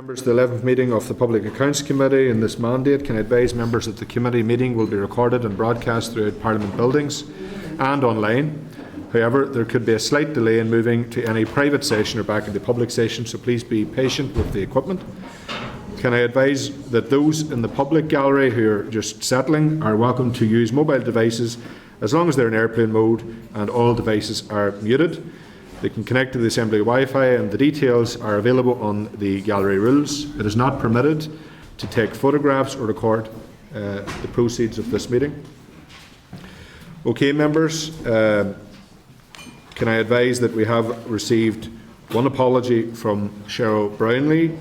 Members, the 11th meeting of the Public Accounts Committee in this mandate. Can I advise members that the committee meeting will be recorded and broadcast throughout Parliament buildings and online. However, there could be a slight delay in moving to any private session or back into public session, so please be patient with the equipment. Can I advise that those in the public gallery who are just settling are welcome to use mobile devices as long as they're in airplane mode and all devices are muted. They can connect to the Assembly Wi-Fi and the details are available on the gallery rules. It is not permitted to take photographs or record the proceeds of this meeting. Okay, members, can I advise that we have received one apology from Cheryl Brownlee,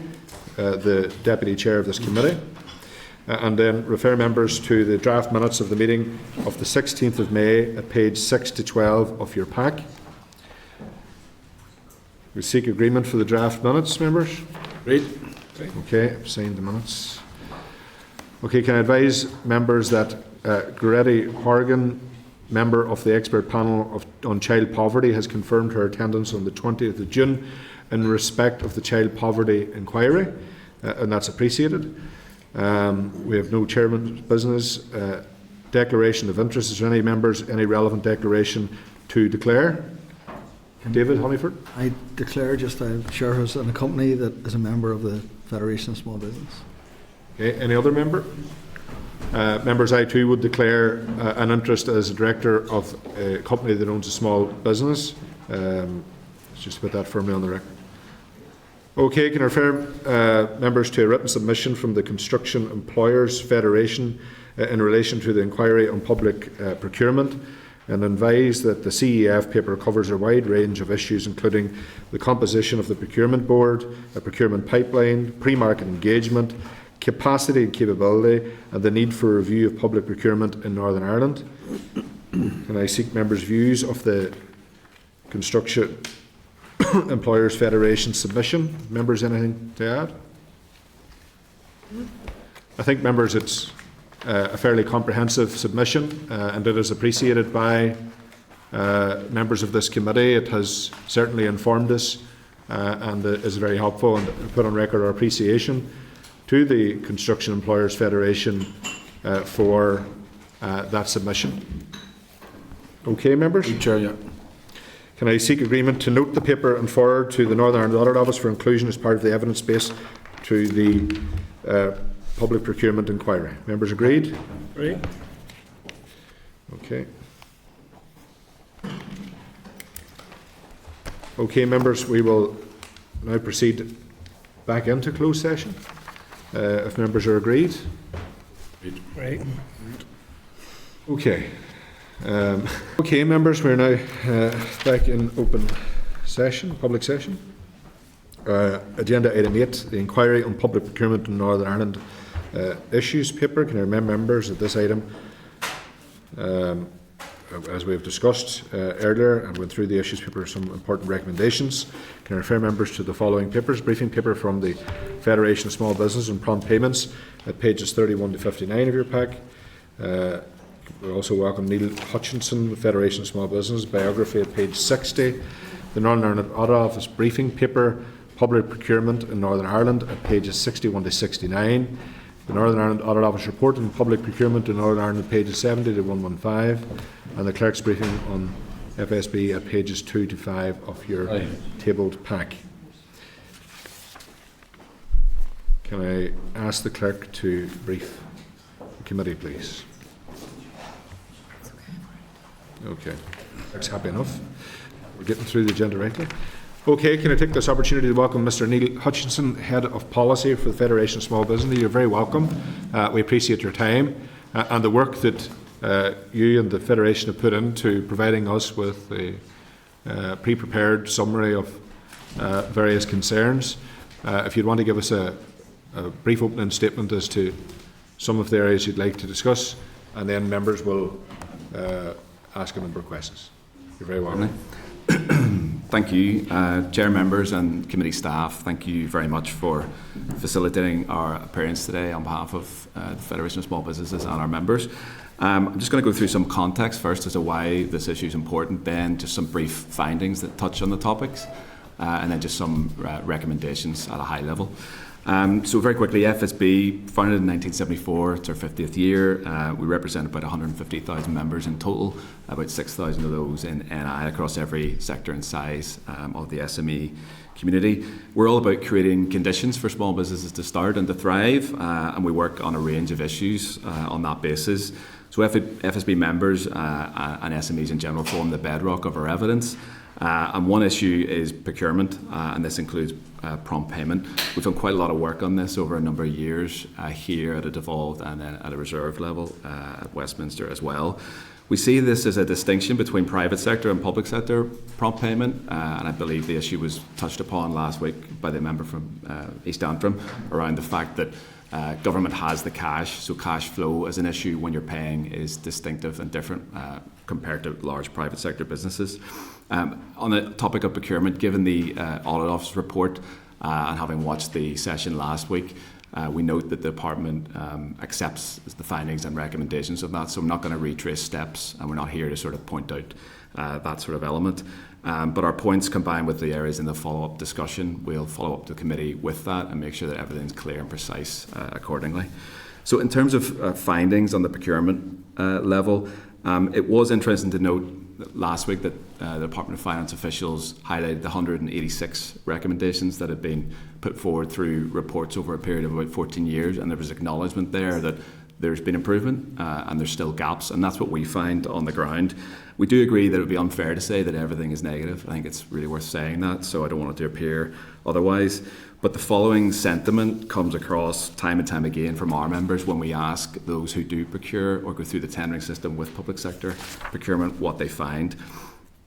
the Deputy Chair of this committee, and then refer members to the draft minutes of the meeting of the 16th of May at page 6 to 12 of your pack. We seek agreement for the draft minutes, members? Agreed. Okay, I've signed the minutes. Okay, can I advise members that Goretti Horgan, member of the expert panel on child poverty, has confirmed her attendance on the 20th of June in respect of the child poverty inquiry, and that's appreciated. We have no chairman's business. Declaration of interest. Is there any members, any relevant declaration to declare? David Honeyford? I declare just a shareholder in a company that is a member of the Federation of Small Business. Okay, any other member? Members, I too would declare an interest as a director of a company that owns a small business. Let's just put that firmly on the record. Okay, can I refer members to a written submission from the Construction Employers Federation in relation to the inquiry on public procurement, and advise that the CEF paper covers a wide range of issues, including the composition of the procurement board, a procurement pipeline, pre-market engagement, capacity and capability, and the need for review of public procurement in Northern Ireland. Can I seek members' views of the Construction Employers Federation submission? Members, anything to add? I think, members, it's a fairly comprehensive submission, and it is appreciated by members of this committee. It has certainly informed us and is very helpful, and put on record our appreciation to the Construction Employers Federation for that submission. Okay, members? Chair, yeah. Can I seek agreement to note the paper and forward to the Northern Ireland Audit Office for inclusion as part of the evidence base to the Public Procurement Inquiry? Members agreed? Agreed. Okay. Okay, members, we will now proceed back into closed session, if members are agreed. Right. Okay. Okay, members, we're now back in open session, public session. Agenda item 8, the inquiry on public procurement in Northern Ireland issues paper. Can I remind members that this item, as we have discussed earlier and went through the issues paper, some important recommendations. Can I refer members to the following papers? Briefing paper from the Federation of Small Business and Prompt Payments at pages 31 to 59 of your pack. We also welcome Neil Hutchinson, the Federation of Small Business, biography at page 60. The Northern Ireland Audit Office briefing paper, Public Procurement in Northern Ireland at pages 61 to 69. The Northern Ireland Audit Office report on public procurement in Northern Ireland, pages 70 to 115, and the clerk's briefing on FSB at pages 2 to 5 of your tabled pack. Can I ask the clerk to brief the committee, please? Okay, clerk's happy enough. We're getting through the agenda rightly. Okay, can I take this opportunity to welcome Mr. Neil Hutchinson, Head of Policy for the Federation of Small Business. You're very welcome. We appreciate your time and the work that you and the Federation have put into providing us with a pre-prepared summary of various concerns. If you'd want to give us a brief opening statement as to some of the areas you'd like to discuss, and then members will ask a number of questions. You're very welcome. Thank you, Chair members and committee staff. Thank you very much for facilitating our appearance today on behalf of the Federation of Small Businesses and our members. I'm just going to go through some context first as to why this issue is important, then just some brief findings that touch on the topics, and then just some recommendations at a high level. So very quickly, FSB, founded in 1974, it's our 50th year. We represent about 150,000 members in total, about 6,000 of those in NI across every sector and size of the SME community. We're all about creating conditions for small businesses to start and to thrive, and we work on a range of issues on that basis. So FSB members and SMEs in general form the bedrock of our evidence. And one issue is procurement, and this includes prompt payment. We've done quite a lot of work on this over a number of years here at a devolved and then at a reserve level at Westminster as well. We see this as a distinction between private sector and public sector prompt payment, and I believe the issue was touched upon last week by the member from East Antrim around the fact that government has the cash, so cash flow as an issue when you're paying is distinctive and different compared to large private sector businesses. On the topic of procurement, given the Audit Office report and having watched the session last week, we note that the department accepts the findings and recommendations of that, so I'm not going to retrace steps, and we're not here to sort of point out that sort of element. But our points combined with the areas in the follow-up discussion, we'll follow up the committee with that and make sure that everything's clear and precise accordingly. So in terms of findings on the procurement level, it was interesting to note last week that the Department of Finance officials highlighted the 186 recommendations that had been put forward through reports over a period of about 14 years, and there was acknowledgement there that there's been improvement and there's still gaps, and that's what we find on the ground. We do agree that it would be unfair to say that everything is negative. I think it's really worth saying that, so I don't want it to appear otherwise. But the following sentiment comes across time and time again from our members when we ask those who do procure or go through the tendering system with public sector procurement what they find.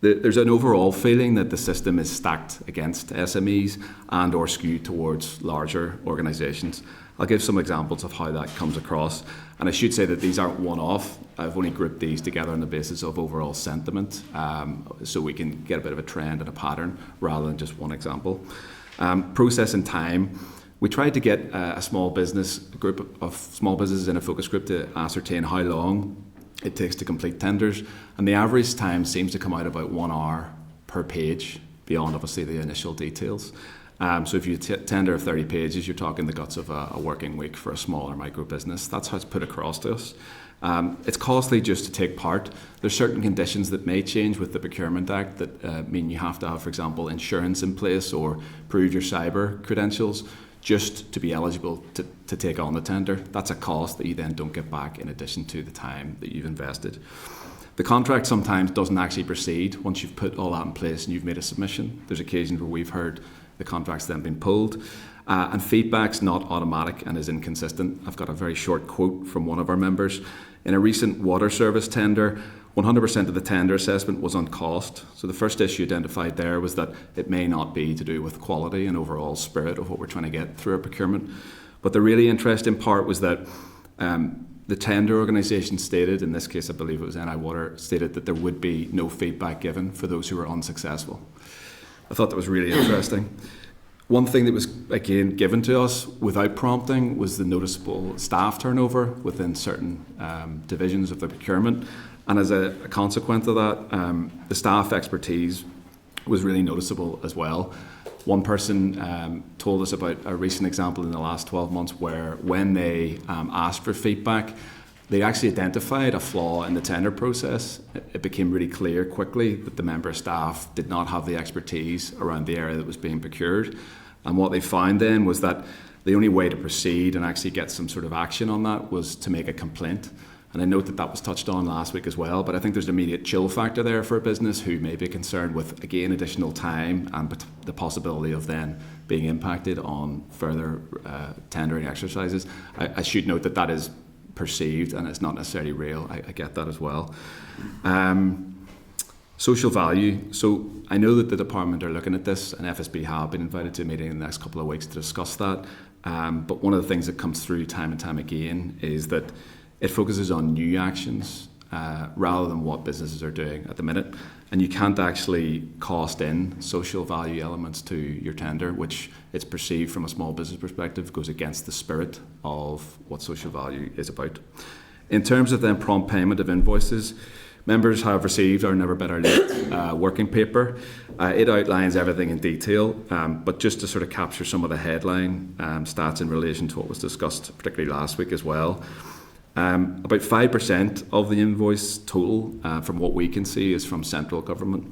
There's an overall feeling that the system is stacked against SMEs and or skewed towards larger organisations. I'll give some examples of how that comes across. And I should say that these aren't one-off. I've only grouped these together on the basis of overall sentiment, so we can get a bit of a trend and a pattern rather than just one example. Process and time. We tried to get a small business group of small businesses in a focus group to ascertain how long it takes to complete tenders, and the average time seems to come out about 1 hour per page, beyond obviously the initial details. So if you tender 30 pages, you're talking the guts of a working week for a smaller micro business. That's how it's put across to us. It's costly just to take part. There's certain conditions that may change with the Procurement Act that mean you have to have, for example, insurance in place or prove your cyber credentials just to be eligible to take on the tender. That's a cost that you then don't get back in addition to the time that you've invested. The contract sometimes doesn't actually proceed once you've put all that in place and you've made a submission. There's occasions where we've heard the contract's then been pulled. And feedback's not automatic and is inconsistent. I've got a very short quote from one of our members. In a recent water service tender, 100% of the tender assessment was on cost. So the first issue identified there was that it may not be to do with quality and overall spirit of what we're trying to get through our procurement. But the really interesting part was that the tender organisation stated, in this case I believe it was NI Water, stated that there would be no feedback given for those who were unsuccessful. I thought that was really interesting. One thing that was, again, given to us without prompting was the noticeable staff turnover within certain divisions of the procurement. And as a consequence of that, the staff expertise was really noticeable as well. One person told us about a recent example in the last 12 months where when they asked for feedback, they actually identified a flaw in the tender process. It became really clear quickly that the member staff did not have the expertise around the area that was being procured. And what they found then was that the only way to proceed and actually get some sort of action on that was to make a complaint. And I note that that was touched on last week as well, but I think there's an immediate chill factor there for a business who may be concerned with, again, additional time and the possibility of then being impacted on further tendering exercises. I should note that that is perceived and it's not necessarily real. I get that as well. Social value. So I know that the department are looking at this, and FSB have been invited to a meeting in the next couple of weeks to discuss that. But one of the things that comes through time and time again is that it focuses on new actions rather than what businesses are doing at the minute. And you can't actually cost in social value elements to your tender, which it's perceived from a small business perspective goes against the spirit of what social value is about. In terms of then prompt payment of invoices, Members have received our Never Better Late working paper. It outlines everything in detail, but just to sort of capture some of the headline stats in relation to what was discussed, particularly last week as well. About 5% of the invoice total, from what we can see, is from central government.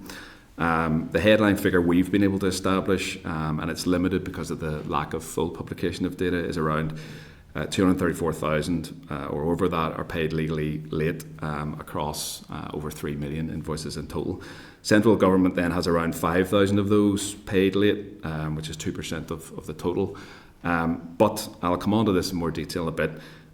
The headline figure we've been able to establish, and it's limited because of the lack of full publication of data, is around 234,000 or over that are paid legally late across over 3 million invoices in total. Central government then has around 5,000 of those paid late, which is 2% of the total. But I'll come on to this in more detail in a bit.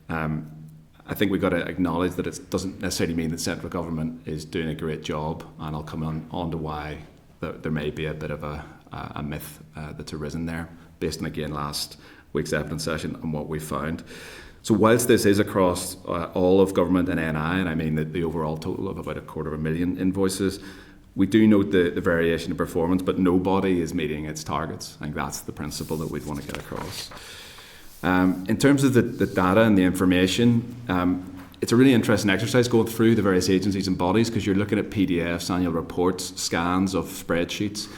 I think we've got to acknowledge that it doesn't necessarily mean that central government is doing a great job, and I'll come on to why there may be a bit of a myth that's arisen there, based on, again, last week's evidence session and what we found. So whilst this is across all of government and NI, and I mean the overall total of about 250,000 invoices, we do note the variation in performance, but nobody is meeting its targets. I think that's the principle that we'd want to get across. In terms of the data and the information, it's a really interesting exercise going through the various agencies and bodies, because you're looking at PDFs, annual reports, scans of spreadsheets.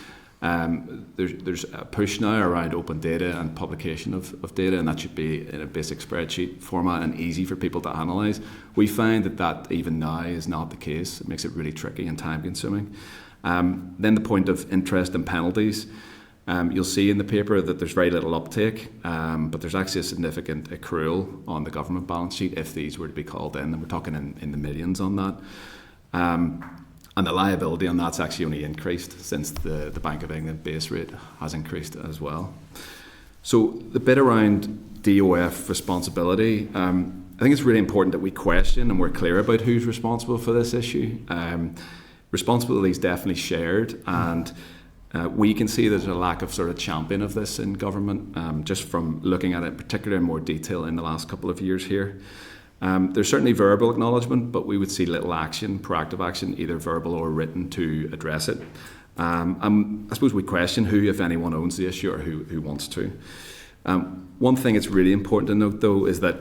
There's a push now around open data and publication of data, and that should be in a basic spreadsheet format and easy for people to analyse. We find that even now is not the case. It makes it really tricky and time consuming. Then the point of interest and penalties. You'll see in the paper that there's very little uptake, but there's actually a significant accrual on the government balance sheet if these were to be called in, and we're talking in the millions on that. And the liability on that's actually only increased since the Bank of England base rate has increased as well. So the bit around DOF responsibility, I think it's really important that we question and we're clear about who's responsible for this issue. Responsibility is definitely shared, and we can see there's a lack of sort of champion of this in government, just from looking at it particularly in more detail in the last couple of years here. There's certainly verbal acknowledgement, but we would see little action, proactive action, either verbal or written, to address it. I suppose we question who, if anyone, owns the issue or who wants to. One thing it's really important to note, though, is that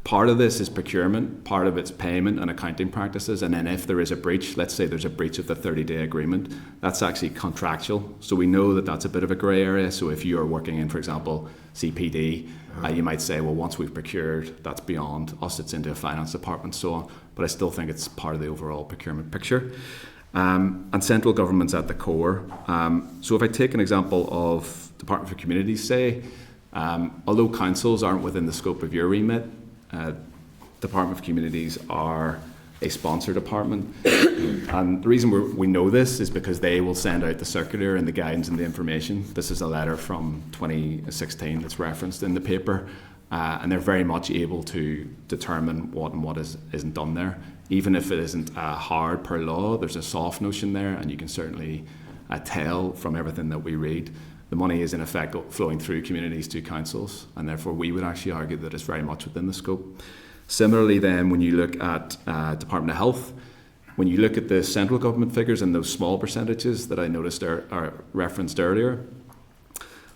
part of this is procurement, part of it's payment and accounting practices, and then if there is a breach, let's say there's a breach of the 30-day agreement, that's actually contractual. So we know that that's a bit of a grey area. So if you're working in, for example, CPD, you might say, well, once we've procured, that's beyond us, it's into a finance department, so on. But I still think it's part of the overall procurement picture. And central government's at the core. So if I take an example of Department for Communities, say, although councils aren't within the scope of your remit, Department of Communities are a sponsor department, and the reason we know this is because they will send out the circular and the guidance and the information. This is a letter from 2016 that's referenced in the paper, and they're very much able to determine what and what isn't done there. Even if it isn't hard per law, there's a soft notion there, and you can certainly tell from everything that we read. The money is in effect flowing through communities to councils, and therefore we would actually argue that it's very much within the scope. Similarly then, when you look at Department of Health, when you look at the central government figures and those small percentages that I noticed are referenced earlier,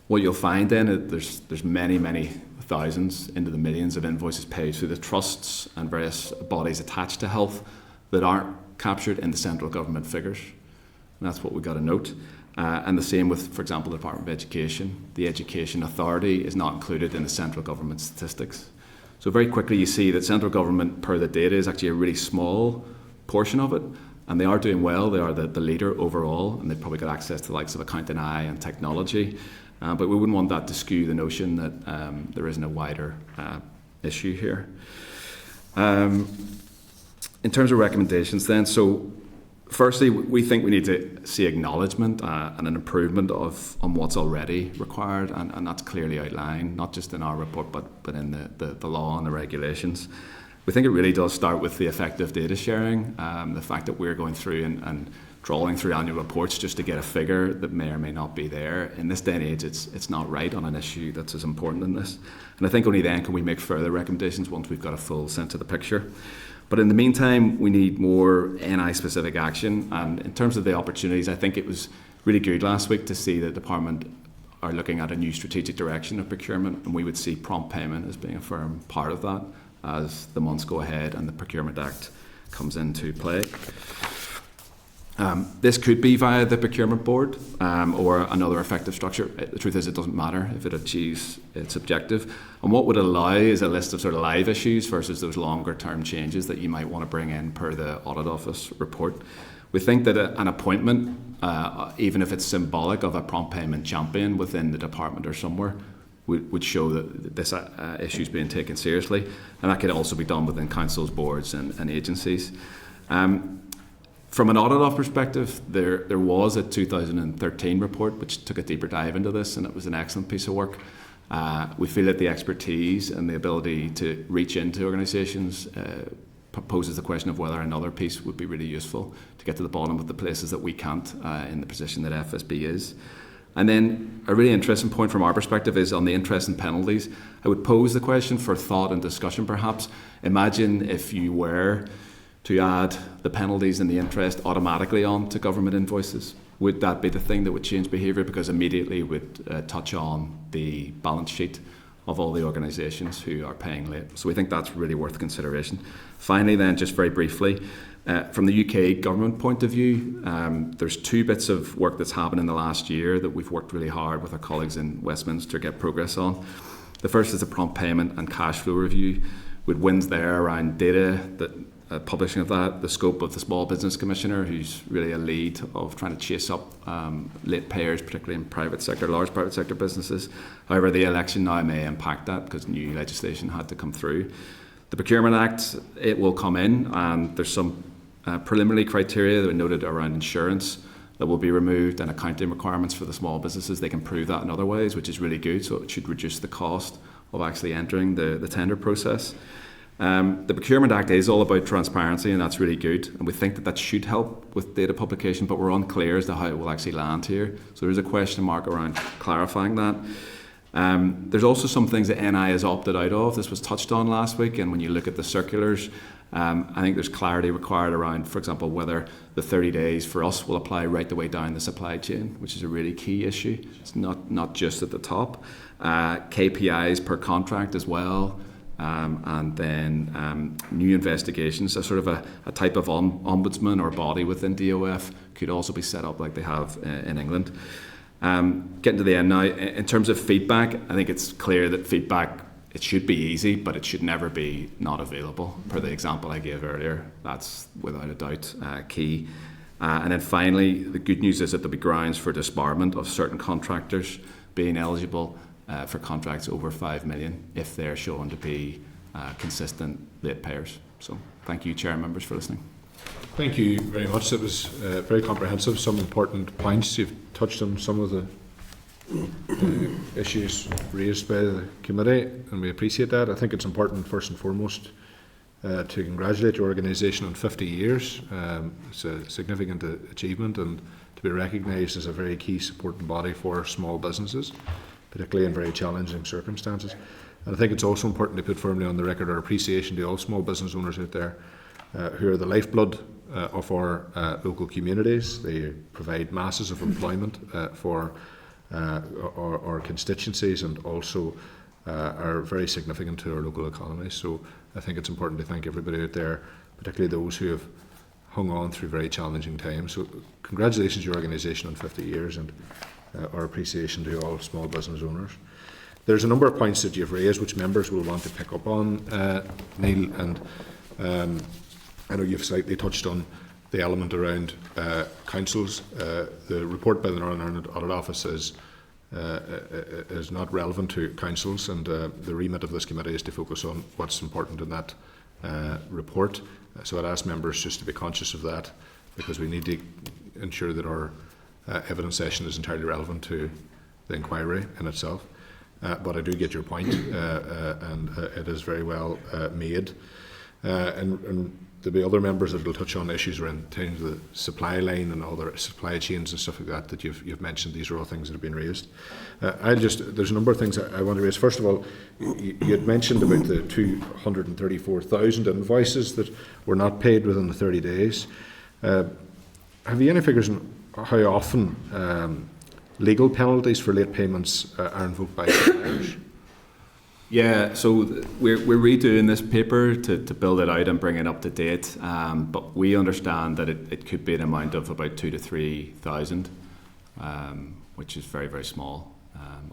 what you'll find then is there's many thousands into the millions of invoices paid through the trusts and various bodies attached to health that aren't captured in the central government figures. And that's what we've got to note. And the same with, for example, the Department of Education. The Education Authority is not included in the central government statistics. So very quickly you see that central government, per the data, is actually a really small portion of it, and they are doing well. They are the leader overall, and they've probably got access to the likes of accounting and technology. But we wouldn't want that to skew the notion that there isn't a wider issue here. In terms of recommendations then, so firstly, we think we need to see acknowledgement and an improvement on what's already required, and that's clearly outlined, not just in our report, but in the law and the regulations. We think it really does start with the effective data sharing, the fact that we're going through and trawling through annual reports just to get a figure that may or may not be there. In this day and age, it's not right on an issue that's as important in this. And I think only then can we make further recommendations once we've got a full sense of the picture. But in the meantime, we need more NI-specific action. And in terms of the opportunities, I think it was really good last week to see the department are looking at a new strategic direction of procurement, and we would see prompt payment as being a firm part of that as the months go ahead and the Procurement Act comes into play. This could be via the procurement board or another effective structure. The truth is it doesn't matter if it achieves its objective. And what would allow is a list of sort of live issues versus those longer term changes that you might want to bring in per the Audit Office report. We think that an appointment, even if it's symbolic of a prompt payment champion within the department or somewhere, would show that this issue is being taken seriously. And that could also be done within councils, boards and agencies. From an audit office perspective, there was a 2013 report which took a deeper dive into this, and it was an excellent piece of work. We feel that the expertise and the ability to reach into organisations poses the question of whether another piece would be really useful to get to the bottom of the places that we can't in the position that FSB is. And then a really interesting point from our perspective is on the interest and penalties. I would pose the question for thought and discussion perhaps. Imagine if you were to add the penalties and the interest automatically on to government invoices. Would that be the thing that would change behaviour? Because immediately it would touch on the balance sheet of all the organisations who are paying late. So we think that's really worth consideration. Finally then, just very briefly, from the UK government point of view, there's two bits of work that's happened in the last year that we've worked really hard with our colleagues in Westminster to get progress on. The first is a prompt payment and cash flow review, with wins there around data, that publishing of that, the scope of the Small Business Commissioner, who's really a lead of trying to chase up late payers, particularly in private sector, large private sector businesses. However, the election now may impact that because new legislation had to come through. The Procurement Act, it will come in, and there's some preliminary criteria that are noted around insurance that will be removed, and accounting requirements for the small businesses. They can prove that in other ways, which is really good, so it should reduce the cost of actually entering the tender process. The Procurement Act is all about transparency, and that's really good, and we think that that should help with data publication, but we're unclear as to how it will actually land here. So there's a question mark around clarifying that. There's also some things that NI has opted out of. This was touched on last week, and when you look at the circulars, I think there's clarity required around, for example, whether the 30 days for us will apply right the way down the supply chain, which is a really key issue. It's not just at the top. KPIs per contract as well. And then new investigations, a sort of a type of ombudsman or body within DOF could also be set up like they have in England. Getting to the end now, in terms of feedback, I think it's clear that feedback, it should be easy, but it should never be not available. Per the example I gave earlier, that's without a doubt key. And then finally, the good news is that there'll be grounds for disbarment of certain contractors being eligible for contracts over 5 million if they're shown to be consistent late payers. So thank you, Chair and members, for listening. Thank you very much. It was very comprehensive, some important points. You've touched on some of the issues raised by the committee, and we appreciate that. I think it's important, first and foremost, to congratulate your organisation on 50 years. It's a significant achievement, and to be recognised as a very key supporting body for small businesses, particularly in very challenging circumstances. And I think it's also important to put firmly on the record our appreciation to all small business owners out there who are the lifeblood of our local communities. They provide masses of employment for our constituencies, and also are very significant to our local economy. So I think it's important to thank everybody out there, particularly those who have hung on through very challenging times. So congratulations to your organisation on 50 years, and our appreciation to all small business owners. There's a number of points that you've raised which members will want to pick up on, Neil, and I know you've slightly touched on the element around councils. The report by the Northern Ireland Audit Office is not relevant to councils, and the remit of this committee is to focus on what's important in that report. So I'd ask members just to be conscious of that, because we need to ensure that our evidence session is entirely relevant to the inquiry in itself. But I do get your point, and it is very well made. And there'll be other members that will touch on issues around the supply line and other supply chains and stuff like that you've mentioned. These are all things that have been raised. There's a number of things I want to raise. First of all, you had mentioned about the 234,000 invoices that were not paid within the 30 days. Have you any figures on how often legal penalties for late payments are invoked by suppliers? Yeah, so we're redoing this paper to build it out and bring it up to date. But we understand that it could be an amount of about 2,000 to 3,000, which is very, very small.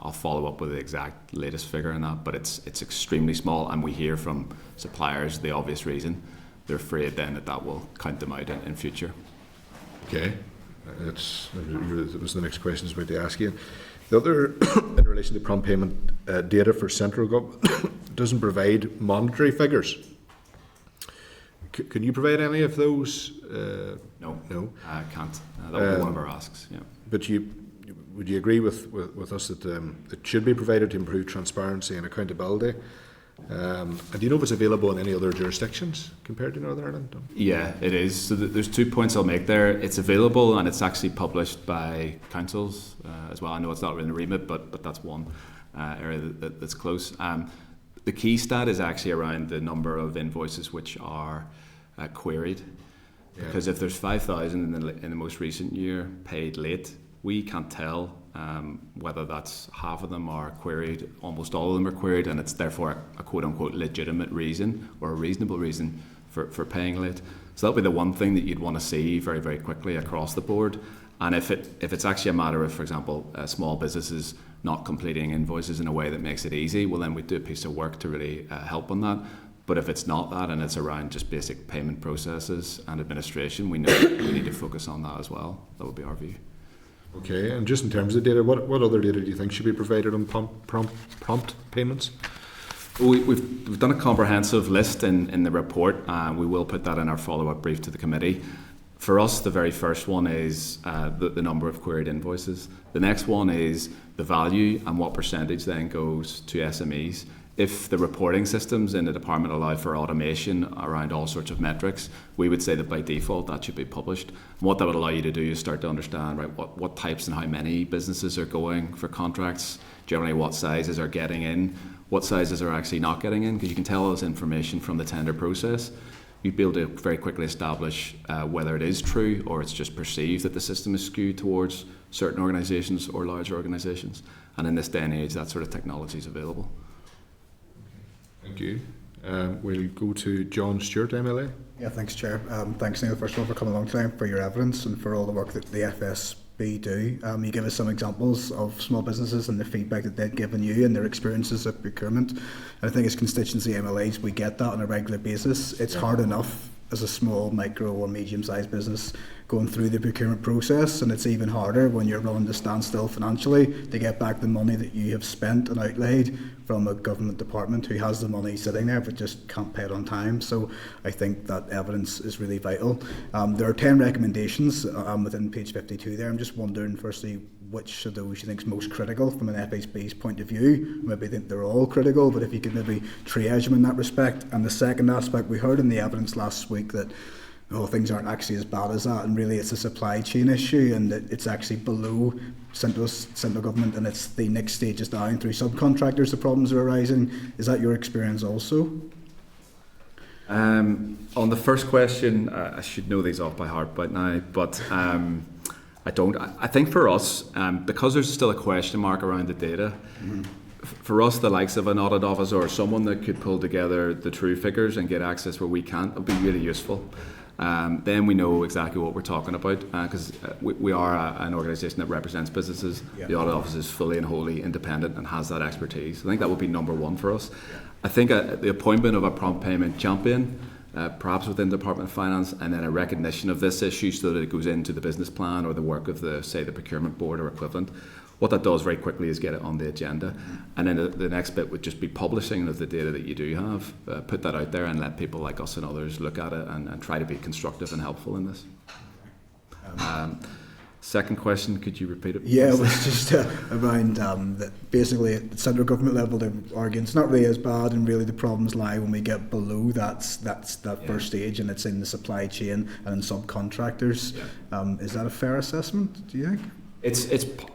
I'll follow up with the exact latest figure on that, but it's extremely small, and we hear from suppliers the obvious reason. They're afraid then that will count them out in future. Okay, that was the next question I was about to ask you. The other, in relation to prompt payment data for central government, doesn't provide monetary figures. Can you provide any of those? No, I can't. That would be one of our asks. Yeah. But would you agree with us that it should be provided to improve transparency and accountability? And do you know if it's available in any other jurisdictions compared to Northern Ireland? Yeah, it is. So there's 2 points I'll make there. It's available and it's actually published by councils as well. I know it's not in the remit, but that's one area that's close. The key stat is actually around the number of invoices which are queried. Yeah. Because if there's 5,000 in the most recent year paid late, we can't tell whether that's half of them are queried, almost all of them are queried, and it's therefore a quote-unquote legitimate reason or a reasonable reason for paying late. So that'll be the one thing that you'd want to see very, very quickly across the board. And if it's actually a matter of, for example, small businesses not completing invoices in a way that makes it easy, well then we'd do a piece of work to really help on that. But if it's not that and it's around just basic payment processes and administration, we know we need to focus on that as well. That would be our view. Okay, and just in terms of data, what other data do you think should be provided on prompt payments? We've done a comprehensive list in the report. We will put that in our follow-up brief to the committee. For us, the very first one is the number of queried invoices. The next one is the value and what percentage then goes to SMEs. If the reporting systems in the department allow for automation around all sorts of metrics, we would say that by default that should be published. And what that would allow you to do is start to understand, right, what types and how many businesses are going for contracts, generally what sizes are getting in, what sizes are actually not getting in, because you can tell us information from the tender process. You'd be able to very quickly establish whether it is true or it's just perceived that the system is skewed towards certain organisations or larger organisations. And in this day and age, that sort of technology is available. Thank you. We'll go to John Stewart, MLA. Yeah, thanks, Chair. Thanks, Neil, first of all, for coming along today, for your evidence and for all the work that the FSB do. You give us some examples of small businesses and the feedback that they've given you and their experiences of procurement. And I think as constituency MLAs, we get that on a regular basis. It's hard enough as a small, micro or medium-sized business going through the procurement process, and it's even harder when you're willing to stand still financially to get back the money that you have spent and outlaid from a government department who has the money sitting there but just can't pay it on time. So I think that evidence is really vital. There are 10 recommendations within page 52 there. I'm just wondering, firstly, which of those you think is most critical from an FSB's point of view? Maybe think they're all critical, but if you could maybe triage them in that respect. And the second aspect, we heard in the evidence last week that things aren't actually as bad as that, and really it's a supply chain issue, and that it's actually below central government, and it's the next stages down through subcontractors the problems are arising. Is that your experience also? On the first question, I should know these off by heart by now, but I don't. I think for us, because there's still a question mark around the data, for us, the likes of an audit office or someone that could pull together the true figures and get access where we can't would be really useful. Then we know exactly what we're talking about, because we are an organisation that represents businesses. Yeah. The audit office is fully and wholly independent and has that expertise. I think that would be number one for us. I think the appointment of a prompt payment champion, perhaps within the Department of Finance, and then a recognition of this issue so that it goes into the business plan or the work of the procurement board or equivalent. What that does very quickly is get it on the agenda. And then the next bit would just be publishing of the data that you do have. Put that out there and let people like us and others look at it and try to be constructive and helpful in this. Second question, could you repeat it? Yeah, it was just around that basically at the central government level they're arguing it's not really as bad, and really the problems lie when we get below that first stage, and it's in the supply chain and in subcontractors. Yeah. Is that a fair assessment, do you think?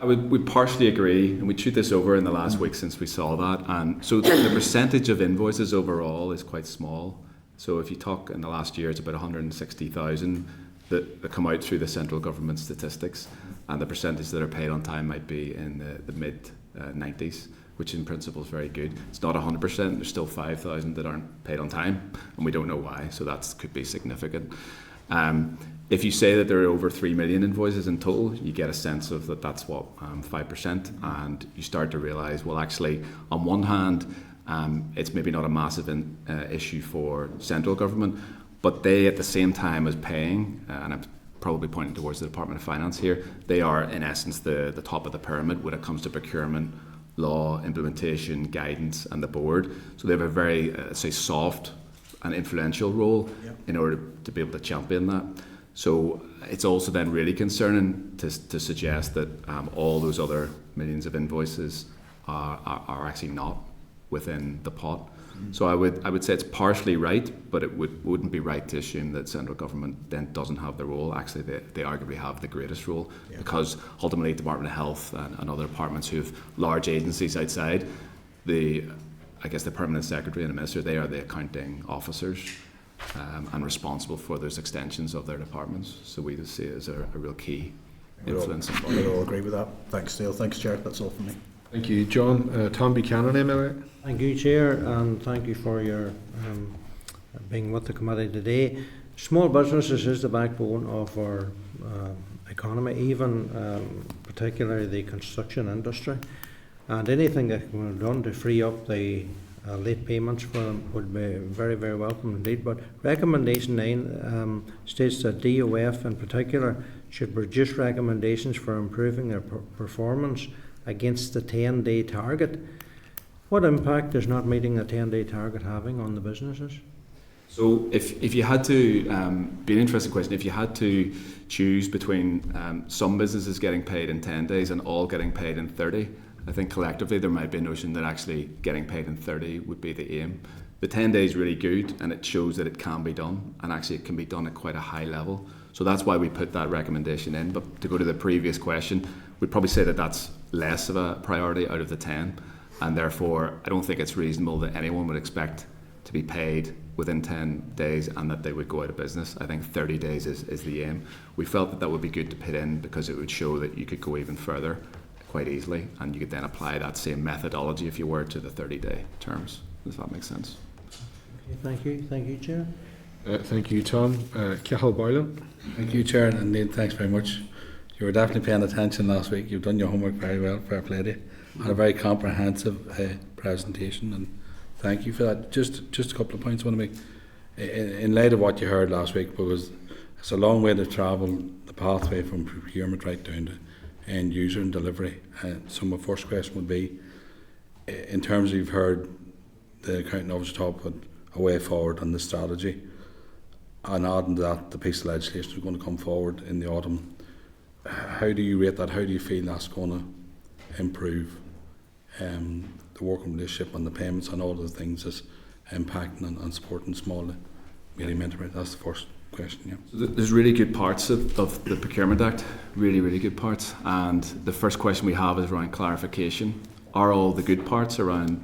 We partially agree, and we chewed this over in the last week since we saw that. And so the percentage of invoices overall is quite small. So if you talk in the last year, it's about 160,000 that come out through the central government statistics, and the percentage that are paid on time might be in the mid 90s. which in principle is very good. It's not 100%. There's still 5,000 that aren't paid on time, and we don't know why. So that could be significant. If you say that there are over 3 million invoices in total, you get a sense of that. That's what 5%, and you start to realise, well, actually, on one hand, it's maybe not a massive issue for central government, but they, at the same time as paying, and I'm probably pointing towards the Department of Finance here, they are in essence the top of the pyramid when it comes to procurement, law, implementation, guidance, and the board. So they have a very, say, soft and influential role in order to be able to champion that. So it's also then really concerning to suggest that all those other millions of invoices are actually not within the pot. So I would say it's partially right, but it wouldn't be right to assume that central government then doesn't have the role. Actually, they arguably have the greatest role, because ultimately Department of Health and other departments who have large agencies outside, I guess the Permanent Secretary and the Minister, they are the accounting officers and responsible for those extensions of their departments. So we just see it as a real key influence. We all agree with that. Thanks, Neil. Thanks, Chair. That's all from me. Thank you, John. Tom Buchanan, MLA. Thank you, Chair, and thank you for your being with the committee today. Small businesses is the backbone of our economy, even particularly the construction industry. And anything that can be done to free up the late payments for them would be very, very welcome indeed. But recommendation 9 states that DOF in particular should produce recommendations for improving their performance against the 10-day target. What impact is not meeting the 10-day target having on the businesses? So if you had to, be an interesting question, if you had to choose between some businesses getting paid in 10 days and all getting paid in 30, I think collectively there might be a notion that actually getting paid in 30 would be the aim. The 10 days is really good, and it shows that it can be done, and actually it can be done at quite a high level. So that's why we put that recommendation in. But to go to the previous question, we'd probably say that that's less of a priority out of the 10, and therefore I don't think it's reasonable that anyone would expect to be paid within 10 days and that they would go out of business. I think 30 days is the aim. We felt that that would be good to put in because it would show that you could go even further quite easily, and you could then apply that same methodology, if you were, to the 30-day terms. Does that make sense? Okay, thank you, Chair. Thank you, Tom. Cathal Boylan. Thank you, Chair, and Neil, thanks very much. You were definitely paying attention last week. You've done your homework very well. Fair play to you. Had a very comprehensive presentation, and thank you for that. Just a couple of points I want to make. In light of what you heard last week, because it's a long way to travel, the pathway from procurement right down to end user and delivery. So my first question would be, in terms of you've heard the accounting officer talk about a way forward on the strategy, and adding to that the piece of legislation is going to come forward in the autumn. How do you rate that? How do you feel that's going to improve the working relationship and the payments and all of the things that's impacting and supporting small and medium enterprise? That's the first question. Yeah. So there's really good parts of the Procurement Act, really good parts. And the first question we have is around clarification. Are all the good parts around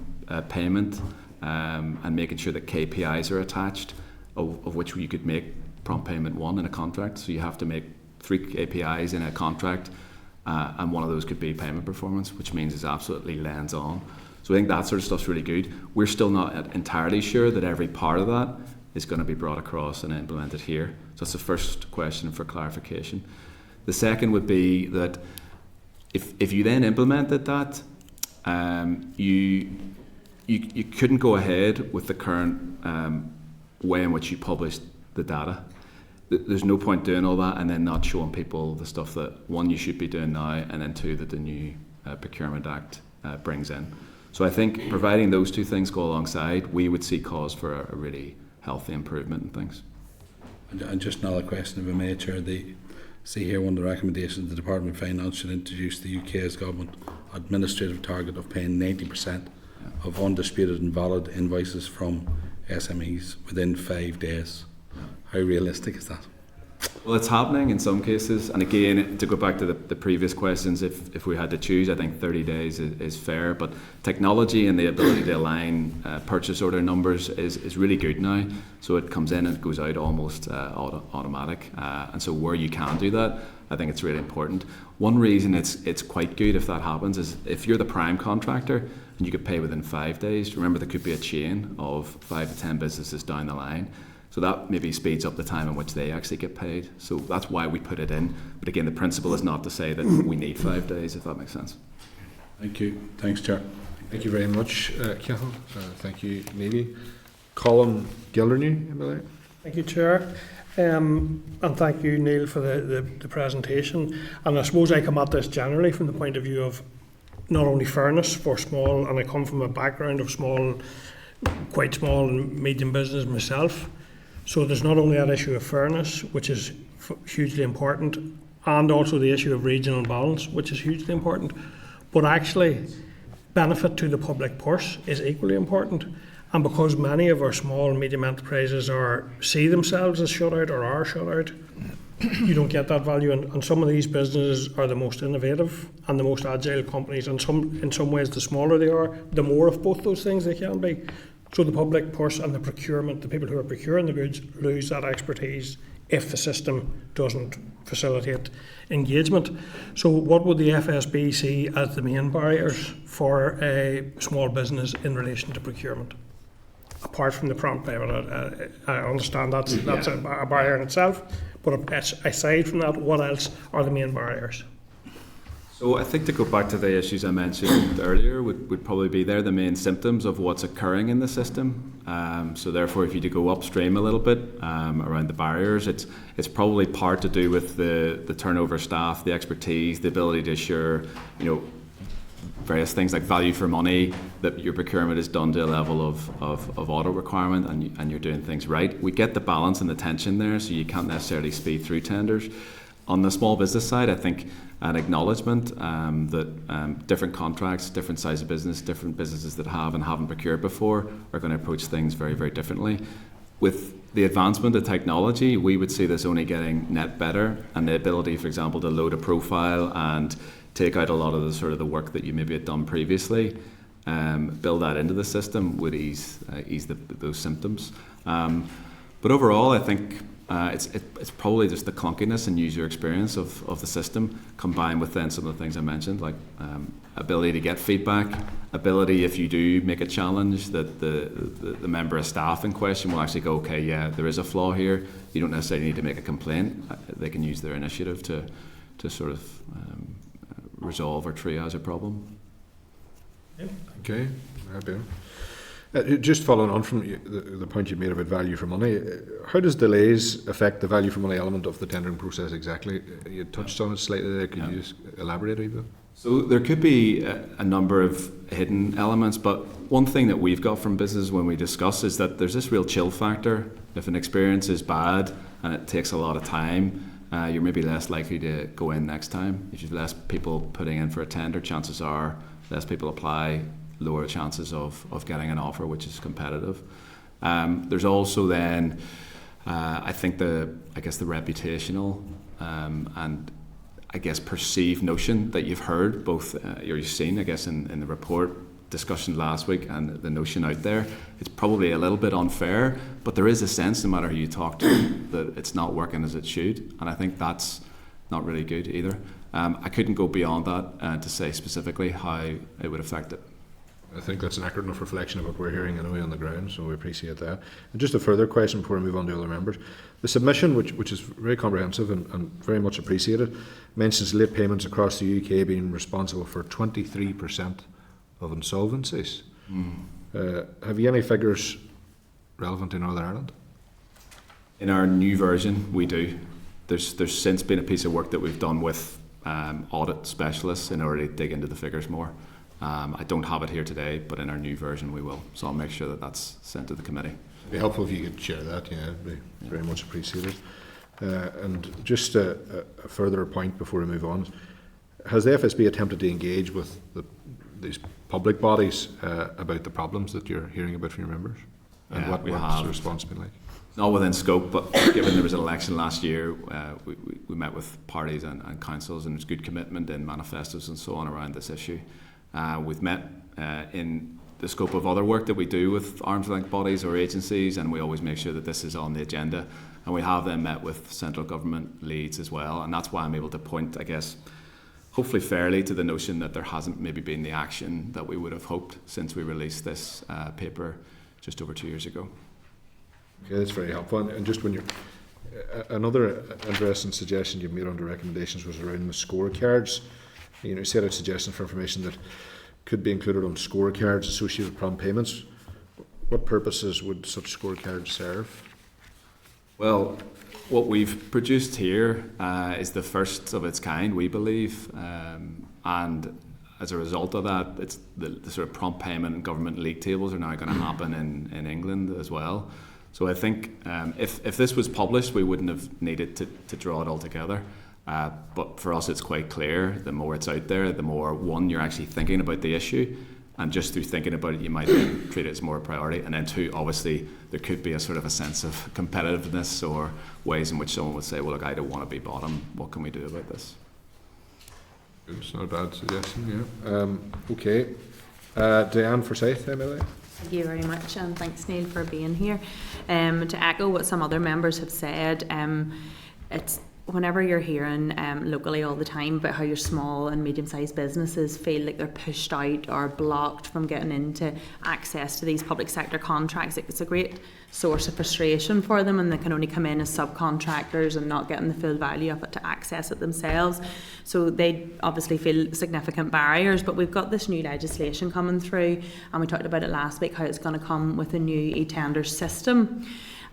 payment and making sure that KPIs are attached, of which you could make prompt payment 1 in a contract? So you have to make 3 KPIs in a contract, and one of those could be payment performance, which means it's absolutely lens on. So I think that sort of stuff's really good. We're still not entirely sure that every part of that is going to be brought across and implemented here. So that's the first question for clarification. The second would be that if you then implemented that, you couldn't go ahead with the current way in which you published the data. There's no point doing all that and then not showing people the stuff that, 1, you should be doing now, and then 2, that the new Procurement Act brings in. So I think providing those 2 things go alongside, we would see cause for a really healthy improvement in things. And just another question, if I may, Chair. See here, one of the recommendations, the Department of Finance should introduce the UK's government administrative target of paying 90% of undisputed and valid invoices from SMEs within 5 days. How realistic is that? Well, it's happening in some cases, and again, to go back to the previous questions, if we had to choose, I think 30 days is fair, but technology and the ability to align purchase order numbers is really good now, so it comes in and it goes out almost automatic, and so where you can do that, I think it's really important. One reason it's quite good if that happens is if you're the prime contractor and you could pay within 5 days, remember there could be a chain of 5 to 10 businesses down the line. So that maybe speeds up the time in which they actually get paid. So that's why we put it in. But again, the principle is not to say that we need 5 days, if that makes sense. Thank you. Thanks, Chair. Thank you very much, Cathal. Thank you, Neil. Colin Gildernew, am I right? Thank you, Chair. And thank you, Neil, for the presentation. And I suppose I come at this generally from the point of view of not only fairness for small, and I come from a background of quite small and medium business myself. So there's not only that issue of fairness, which is hugely important, and also the issue of regional balance, which is hugely important, but actually benefit to the public purse is equally important. And because many of our small and medium enterprises see themselves as shut out or are shut out, you don't get that value. And some of these businesses are the most innovative and the most agile companies, and in some ways the smaller they are, the more of both those things they can be. So the public purse and the procurement, the people who are procuring the goods, lose that expertise if the system doesn't facilitate engagement. So what would the FSB see as the main barriers for a small business in relation to procurement? Apart from the prompt payment, I understand that's a barrier in itself, but aside from that, what else are the main barriers? So I think to go back to the issues I mentioned earlier would probably be they're the main symptoms of what's occurring in the system. So therefore, if you do go upstream a little bit around the barriers, it's probably part to do with the turnover staff, the expertise, the ability to assure, various things like value for money, that your procurement is done to a level of audit requirement and you're doing things right. We get the balance and the tension there, so you can't necessarily speed through tenders. On the small business side, I think an acknowledgement that different contracts, different size of business, different businesses that have and haven't procured before are going to approach things very, very differently. With the advancement of technology, we would see this only getting net better, and the ability, for example, to load a profile and take out a lot of the sort of the work that you maybe had done previously, build that into the system would ease those symptoms. But overall, I think it's probably just the clunkiness and user experience of the system, combined with then some of the things I mentioned, like ability to get feedback, ability if you do make a challenge that the member of staff in question will actually go, okay, yeah, there is a flaw here. You don't necessarily need to make a complaint. They can use their initiative to sort of resolve or triage a problem. Okay, happy. Just following on from the point you made about value for money, how does delays affect the value for money element of the tendering process exactly? You touched on it slightly there. Could you just elaborate a wee bit? So there could be a number of hidden elements, but one thing that we've got from business when we discuss is that there's this real chill factor. If an experience is bad and it takes a lot of time, you're maybe less likely to go in next time. If you've less people putting in for a tender, chances are less people apply, lower chances of getting an offer which is competitive. There's also then I think the reputational and I guess perceived notion that you've heard both or you've seen I guess in the report discussion last week and the notion out there. It's probably a little bit unfair, but there is a sense, no matter who you talk to, that it's not working as it should, and I think that's not really good either. I couldn't go beyond that to say specifically how it would affect it. I think that's an accurate enough reflection of what we're hearing anyway on the ground, so we appreciate that. And just a further question before we move on to other members. The submission, which is very comprehensive and very much appreciated, mentions late payments across the UK being responsible for 23% of insolvencies. Have you any figures relevant in Northern Ireland? In our new version, we do. There's since been a piece of work that we've done with audit specialists in order to dig into the figures more. I don't have it here today, but in our new version we will. So I'll make sure that that's sent to the committee. It'd be helpful if you could share that, yeah, it'd be very much appreciated. And just a further point before we move on. Has the FSB attempted to engage with these public bodies about the problems that you're hearing about from your members? And what we what's have the response been like? not within scope, but given there was an election last year, we met with parties and councils, and there's good commitment in manifestos and so on around this issue. We've met in the scope of other work that we do with arm's length bodies or agencies, and we always make sure that this is on the agenda. And we have then met with central government leads as well, and that's why I'm able to point, I guess, hopefully fairly, to the notion that there hasn't maybe been the action that we would have hoped since we released this paper just over 2 years ago. Okay, that's very helpful. And just when you're another interesting suggestion you made under recommendations was around the scorecards. You said a suggestion for information that could be included on scorecards associated with prompt payments. What purposes would such scorecards serve? Well, what we've produced here is the first of its kind, we believe, and as a result of that, it's the sort of prompt payment and government league tables are now going to happen in England as well. So I think if this was published, we wouldn't have needed to draw it all together. But for us, it's quite clear, the more it's out there, the more, one, you're actually thinking about the issue, and just through thinking about it, you might then treat it as more a priority. And then two, obviously, there could be a sort of a sense of competitiveness or ways in which someone would say, well, look, I don't want to be bottom. What can we do about this? It's not a bad suggestion, yeah. Okay. Diane Forsyth, MLA. Thank you very much, and thanks, Neil, for being here. To echo what some other members have said, it's whenever you're hearing locally all the time about how your small and medium-sized businesses feel like they're pushed out or blocked from getting into access to these public sector contracts, it's a great source of frustration for them, and they can only come in as subcontractors and not getting the full value of it to access it themselves. So they obviously feel significant barriers, but we've got this new legislation coming through, and we talked about it last week, how it's going to come with a new e-tender system.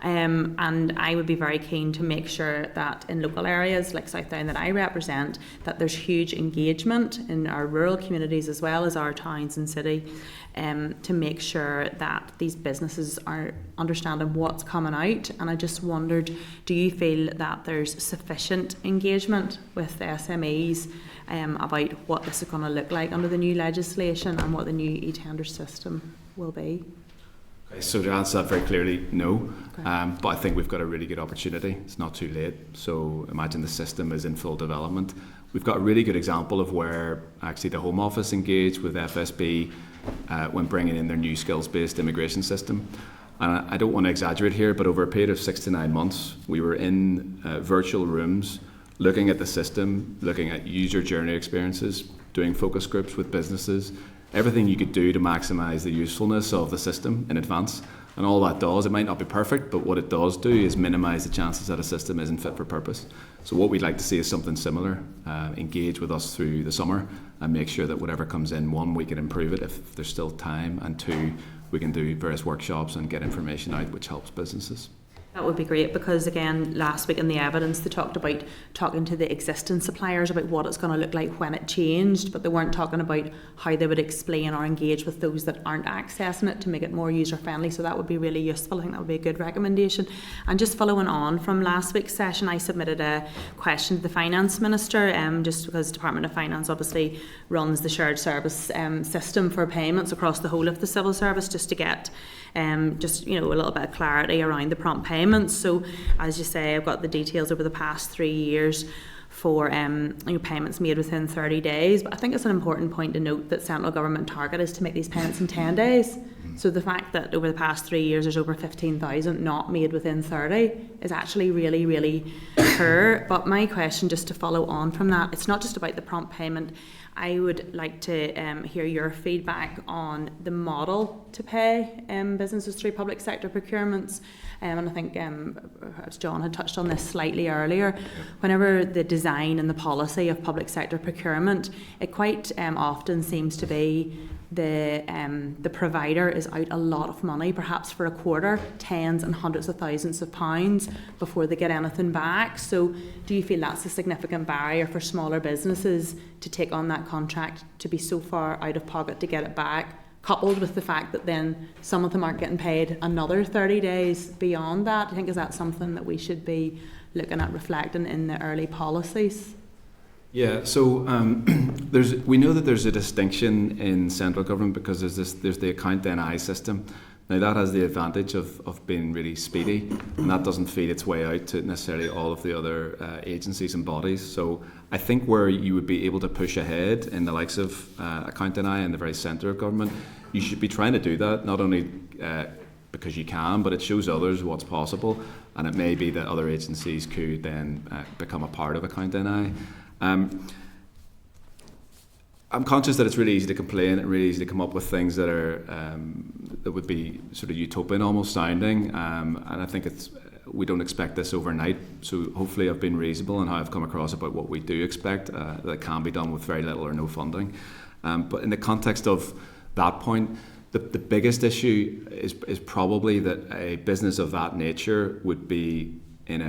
And I would be very keen to make sure that in local areas like Southdown that I represent, that there's huge engagement in our rural communities as well as our towns and city, to make sure that these businesses are understanding what's coming out. And I just wondered, do you feel that there's sufficient engagement with the SMEs about what this is going to look like under the new legislation and what the new e-tender system will be? So to answer that very clearly, no. Okay. But I think we've got a really good opportunity. It's not too late. So imagine the system is in full development. We've got a really good example of where actually the Home Office engaged with FSB when bringing in their new skills-based immigration system. And I don't want to exaggerate here, but over a period of 6 to 9 months, we were in virtual rooms looking at the system, looking at user journey experiences, doing focus groups with businesses, everything you could do to maximise the usefulness of the system in advance. And all that does, it might not be perfect, but what it does do is minimise the chances that a system isn't fit for purpose. So what we'd like to see is something similar. Engage with us through the summer and make sure that whatever comes in, one, we can improve it if there's still time, and two, we can do various workshops and get information out which helps businesses. That would be great, because again, last week in the evidence they talked about talking to the existing suppliers about what it's going to look like when it changed, but they weren't talking about how they would explain or engage with those that aren't accessing it to make it more user friendly. So that would be really useful. I think that would be a good recommendation. And just following on from last week's session, I submitted a question to the Finance Minister, just because the Department of Finance obviously runs the shared service system for payments across the whole of the civil service, just to get just a little bit of clarity around the prompt payments. So as you say, I've got the details over the past 3 years for payments made within 30 days, but I think it's an important point to note that central government target is to make these payments in 10 days. So the fact that over the past 3 years there's over 15,000 not made within 30 is actually really, really poor. But my question, just to follow on from that, it's not just about the prompt payment. I would like to hear your feedback on the model to pay businesses through public sector procurements. And I think perhaps John had touched on this slightly earlier. Whenever the design and the policy of public sector procurement, it quite often seems to be the provider is out a lot of money, perhaps for a quarter, tens and hundreds of thousands of pounds before they get anything back. So do you feel that's a significant barrier for smaller businesses to take on that contract, to be so far out of pocket to get it back, coupled with the fact that then some of them aren't getting paid another 30 days beyond that? I think, is that something that we should be looking at reflecting in the early policies? Yeah, so we know that there's a distinction in central government because there's the account NI system. Now that has the advantage of being really speedy, and that doesn't feed its way out to necessarily all of the other agencies and bodies. So I think where you would be able to push ahead in the likes of Accounting Eye in the very centre of government, you should be trying to do that, not only because you can, but it shows others what's possible, and it may be that other agencies could then become a part of Accounting Eye. I'm conscious that it's really easy to complain and really easy to come up with things that are that would be sort of utopian almost sounding, and I think we don't expect this overnight. So hopefully I've been reasonable in how I've come across about what we do expect that can be done with very little or no funding. But in the context of that point, the biggest issue is probably that a business of that nature would be in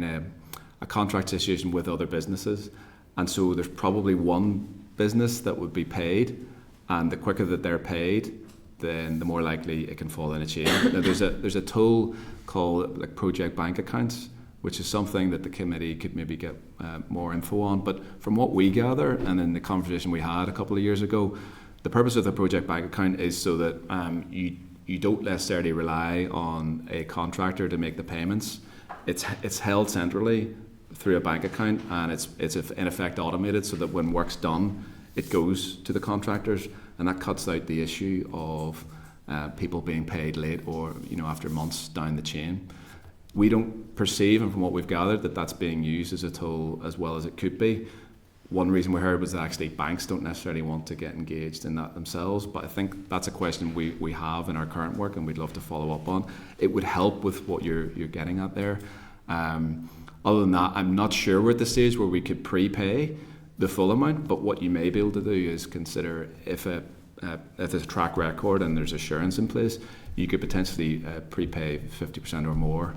a contract situation with other businesses, and so there's probably one business that would be paid, and the quicker that they're paid, then the more likely it can fall in a chain. Now, there's a tool called like project bank accounts, which is something that the committee could maybe get more info on. But from what we gather, and in the conversation we had a couple of years ago, the purpose of the project bank account is so that you don't necessarily rely on a contractor to make the payments. It's held centrally through a bank account, and it's in effect automated, so that when work's done, it goes to the contractors, and that cuts out the issue of people being paid late or after months down the chain. We don't perceive, and from what we've gathered, that that's being used as a tool as well as it could be. One reason we heard was that actually banks don't necessarily want to get engaged in that themselves, but I think that's a question we have in our current work, and we'd love to follow up on. It would help with what you're getting at there. Other than that, I'm not sure we're at the stage where we could prepay the full amount, but what you may be able to do is consider if there's a track record and there's assurance in place, you could potentially prepay 50% or more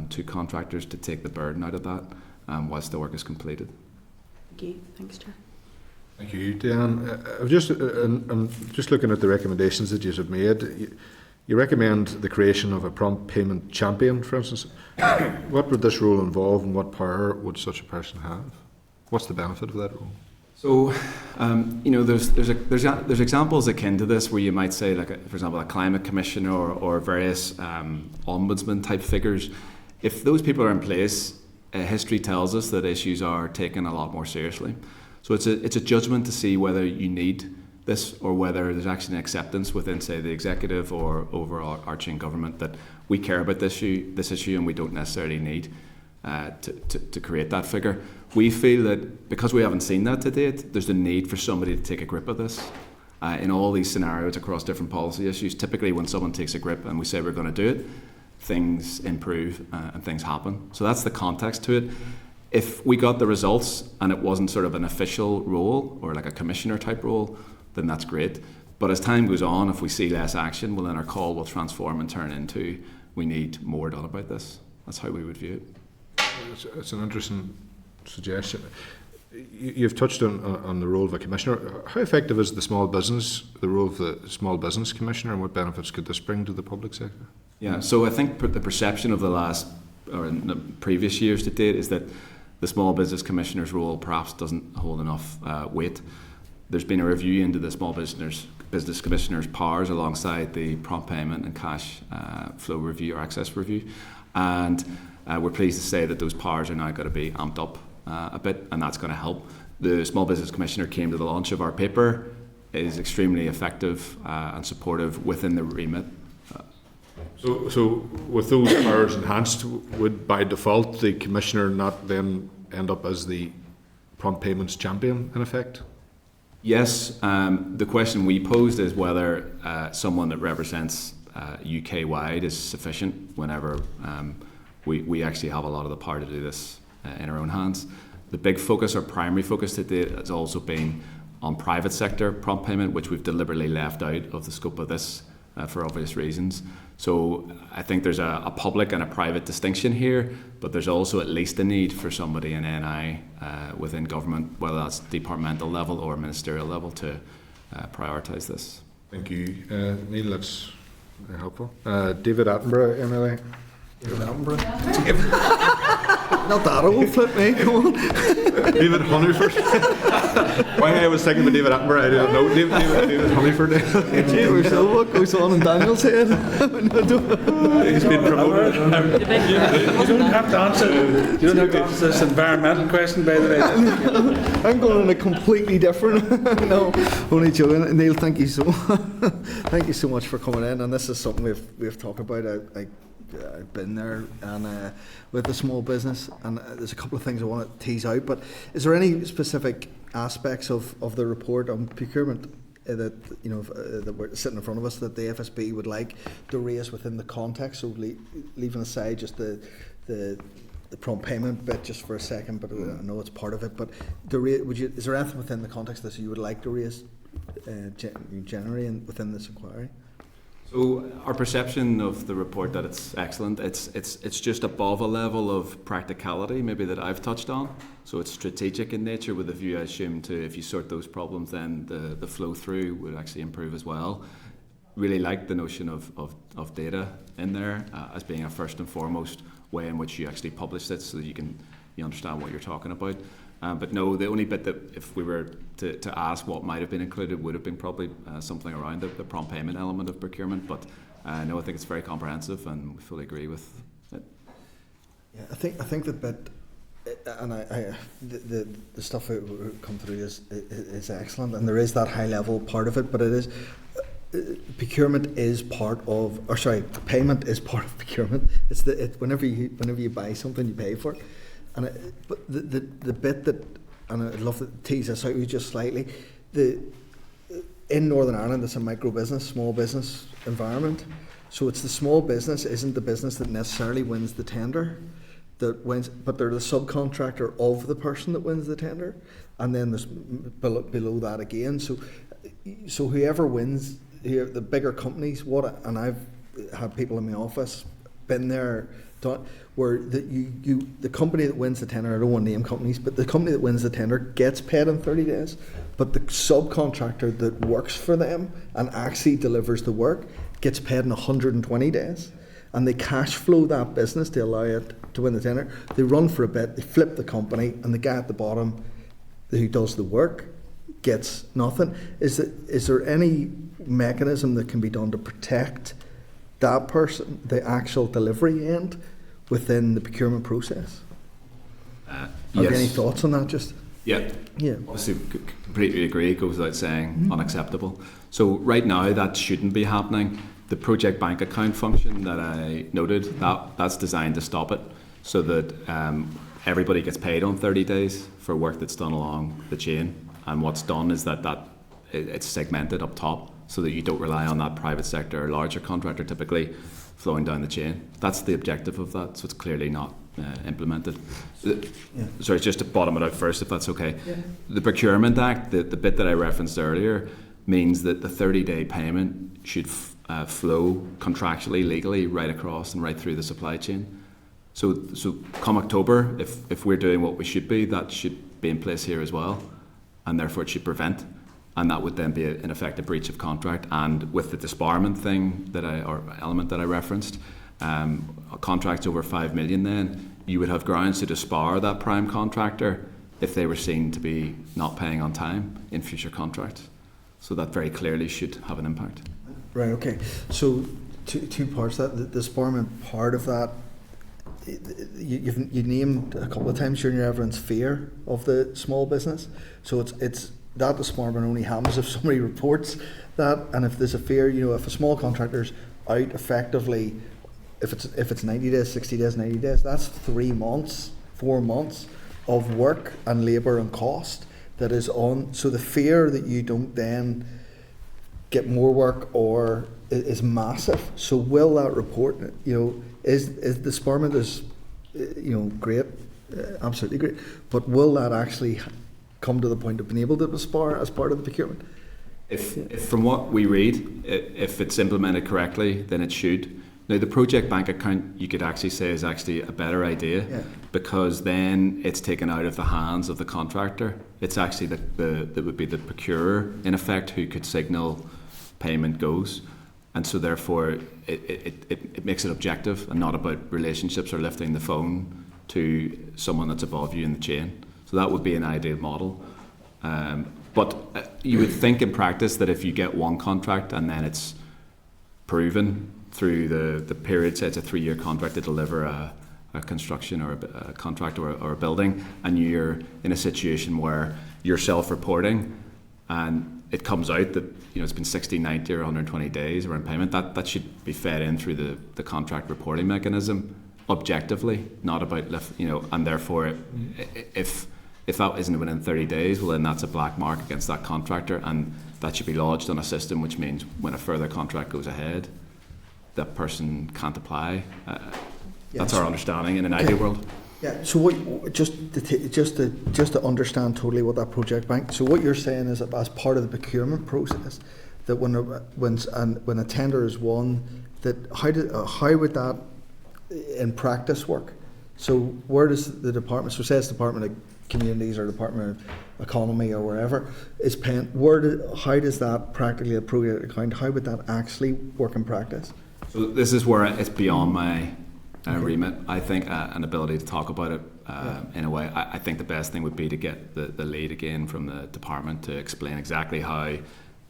to contractors to take the burden out of that whilst the work is completed. Thank you. Thanks, Chair. Thank you, Dan. I'm just looking at the recommendations that you have made. You recommend the creation of a prompt payment champion, for instance. What would this role involve, and what power would such a person have? What's the benefit of that role? So, there's examples akin to this where you might say, like, for example, a climate commissioner or various ombudsman type figures. If those people are in place, history tells us that issues are taken a lot more seriously. So it's a judgment to see whether you need this or whether there's actually an acceptance within, say, the executive or overarching government that we care about this issue and we don't necessarily need to create that figure. We feel that because we haven't seen that to date, there's a need for somebody to take a grip of this. In all these scenarios across different policy issues, typically when someone takes a grip and we say we're going to do it, things improve and things happen. So that's the context to it. If we got the results and it wasn't sort of an official role or like a commissioner type role, then that's great. But as time goes on, if we see less action, well then our call will transform and turn into we need more done about this. That's how we would view it. It's an interesting suggestion. You've touched on the role of a commissioner. How effective is the role of the small business commissioner, and what benefits could this bring to the public sector? Yeah, so I think the perception of in the previous years to date is that the small business commissioner's role perhaps doesn't hold enough weight. There's been a review into the small business commissioner's powers alongside the prompt payment and cash flow review or access review, and we're pleased to say that those powers are now going to be amped up a bit, and that's going to help. The small business commissioner came to the launch of our paper, is extremely effective and supportive within the remit. So with those powers enhanced, would by default the commissioner not then end up as the prompt payments champion in effect? Yes, the question we posed is whether someone that represents UK-wide is sufficient whenever we actually have a lot of the power to do this in our own hands. The big focus, or primary focus to date, has also been on private sector prompt payment, which we've deliberately left out of the scope of this for obvious reasons. So I think there's a public and a private distinction here, but there's also at least a need for somebody in NI within government, whether that's departmental level or ministerial level, to prioritise this. Thank you, Neil. That's very helpful. David Attenborough, MLA. David Attenborough. Not that old, flip me, come on. David Honeyford. Why I was thinking of David Attenborough, I don't know. David Honeyford. Gee, we're still what goes on in Daniel's head. He's been promoted. You don't have to answer. You don't have to answer this environmental question, by the way. I'm going in a completely different. No, only joking. Neil, thank you so much for coming in. And this is something we've talked about. I've been there and with the small business, and there's a couple of things I want to tease out. But is there any specific aspects of the report on procurement that that we're sitting in front of us that the FSB would like to raise within the context? So leaving aside just the prompt payment bit just for a second, but I know it's part of it. But is there anything within the context that you would like to raise generally within this inquiry? So our perception of the report that it's excellent. It's just above a level of practicality maybe that I've touched on. So it's strategic in nature with a view, I assume, to if you sort those problems, then the flow through would actually improve as well. Really like the notion of data in there as being a first and foremost way in which you actually publish it, so that you understand what you're talking about. But no, the only bit that if we were to ask what might have been included would have been probably something around the prompt payment element of procurement. But no, I think it's very comprehensive, and we fully agree with it. Yeah, I think the bit, and the stuff that will come through is excellent, and there is that high level part of it. But it is procurement is part of, or sorry, payment is part of procurement. It's whenever you buy something, you pay for it. And but the bit that, and I'd love to tease this out just slightly, in Northern Ireland it's a micro business, small business environment. So it's the small business isn't the business that necessarily wins the tender, but they're the subcontractor of the person that wins the tender, and then there's below that again. So whoever wins here, the bigger companies, and I've had people in my office been there, where the company that wins the tender, I don't want to name companies, but the company that wins the tender gets paid in 30 days, but the subcontractor that works for them and actually delivers the work gets paid in 120 days. And they cash flow that business to allow it to win the tender. They run for a bit, they flip the company, and the guy at the bottom who does the work gets nothing. Is there any mechanism that can be done to protect that person, the actual delivery end, within the procurement process? Have you any thoughts on that? Just yeah. Obviously, completely agree. It goes without saying, unacceptable. So right now, that shouldn't be happening. The project bank account function that I noted, that's designed to stop it, so that everybody gets paid on 30 days for work that's done along the chain. And what's done is that it's segmented up top, so that you don't rely on that private sector or larger contractor typically flowing down the chain. That's the objective of that, so it's clearly not implemented. Sorry, just to bottom it out first, if that's okay. Yeah. The Procurement Act, the bit that I referenced earlier, means that the 30-day payment should flow contractually, legally, right across and right through the supply chain. So come October, if we're doing what we should be, that should be in place here as well, and therefore it should prevent. And that would then be, in effect, a breach of contract. And with the disbarment thing or element that I referenced, contracts over 5 million, then you would have grounds to disbar that prime contractor if they were seen to be not paying on time in future contracts. So that very clearly should have an impact. Right. Okay. So two parts. That the disbarment part of that, you named a couple of times during your evidence fear of the small business. So it's that disbarment only happens if somebody reports that, and if there's a fear, if a small contractor's out effectively, if it's 90 days, 60 days, 90 days, that's 3 months, 4 months of work and labour and cost that is on. So the fear that you don't then get more work or is massive. So will that report, is disbarment is, great, absolutely great, but will that actually come to the point of being able to dispar as part of the procurement? If from what we read, if it's implemented correctly, then it should. Now, the project bank account, you could actually say, is actually a better idea, because then it's taken out of the hands of the contractor. It's actually that would be the procurer, in effect, who could signal payment goes. And so therefore, it makes it objective and not about relationships or lifting the phone to someone that's above you in the chain. So that would be an ideal model. But you would think in practice that if you get one contract and then it's proven through the period, say it's a 3-year contract to deliver a construction or a contract or a building, and you're in a situation where you're self-reporting and it comes out that it's been 60, 90 or 120 days around payment, that should be fed in through the contract reporting mechanism objectively, not about and therefore if that isn't within 30 days, well then that's a black mark against that contractor, and that should be lodged on a system, which means when a further contract goes ahead, that person can't apply. That's our understanding in an ideal world. Yeah. So what? Just to understand totally what that project bank. So what you're saying is that as part of the procurement process, that when a tender is won, that how would that in practice work? So where does the department? So say it's Department of Communities or Department of Economy or wherever is paying. How does that practically a project account? How would that actually work in practice? So this is where it's beyond my remit. I think an ability to talk about it in a way. I think the best thing would be to get the lead again from the department to explain exactly how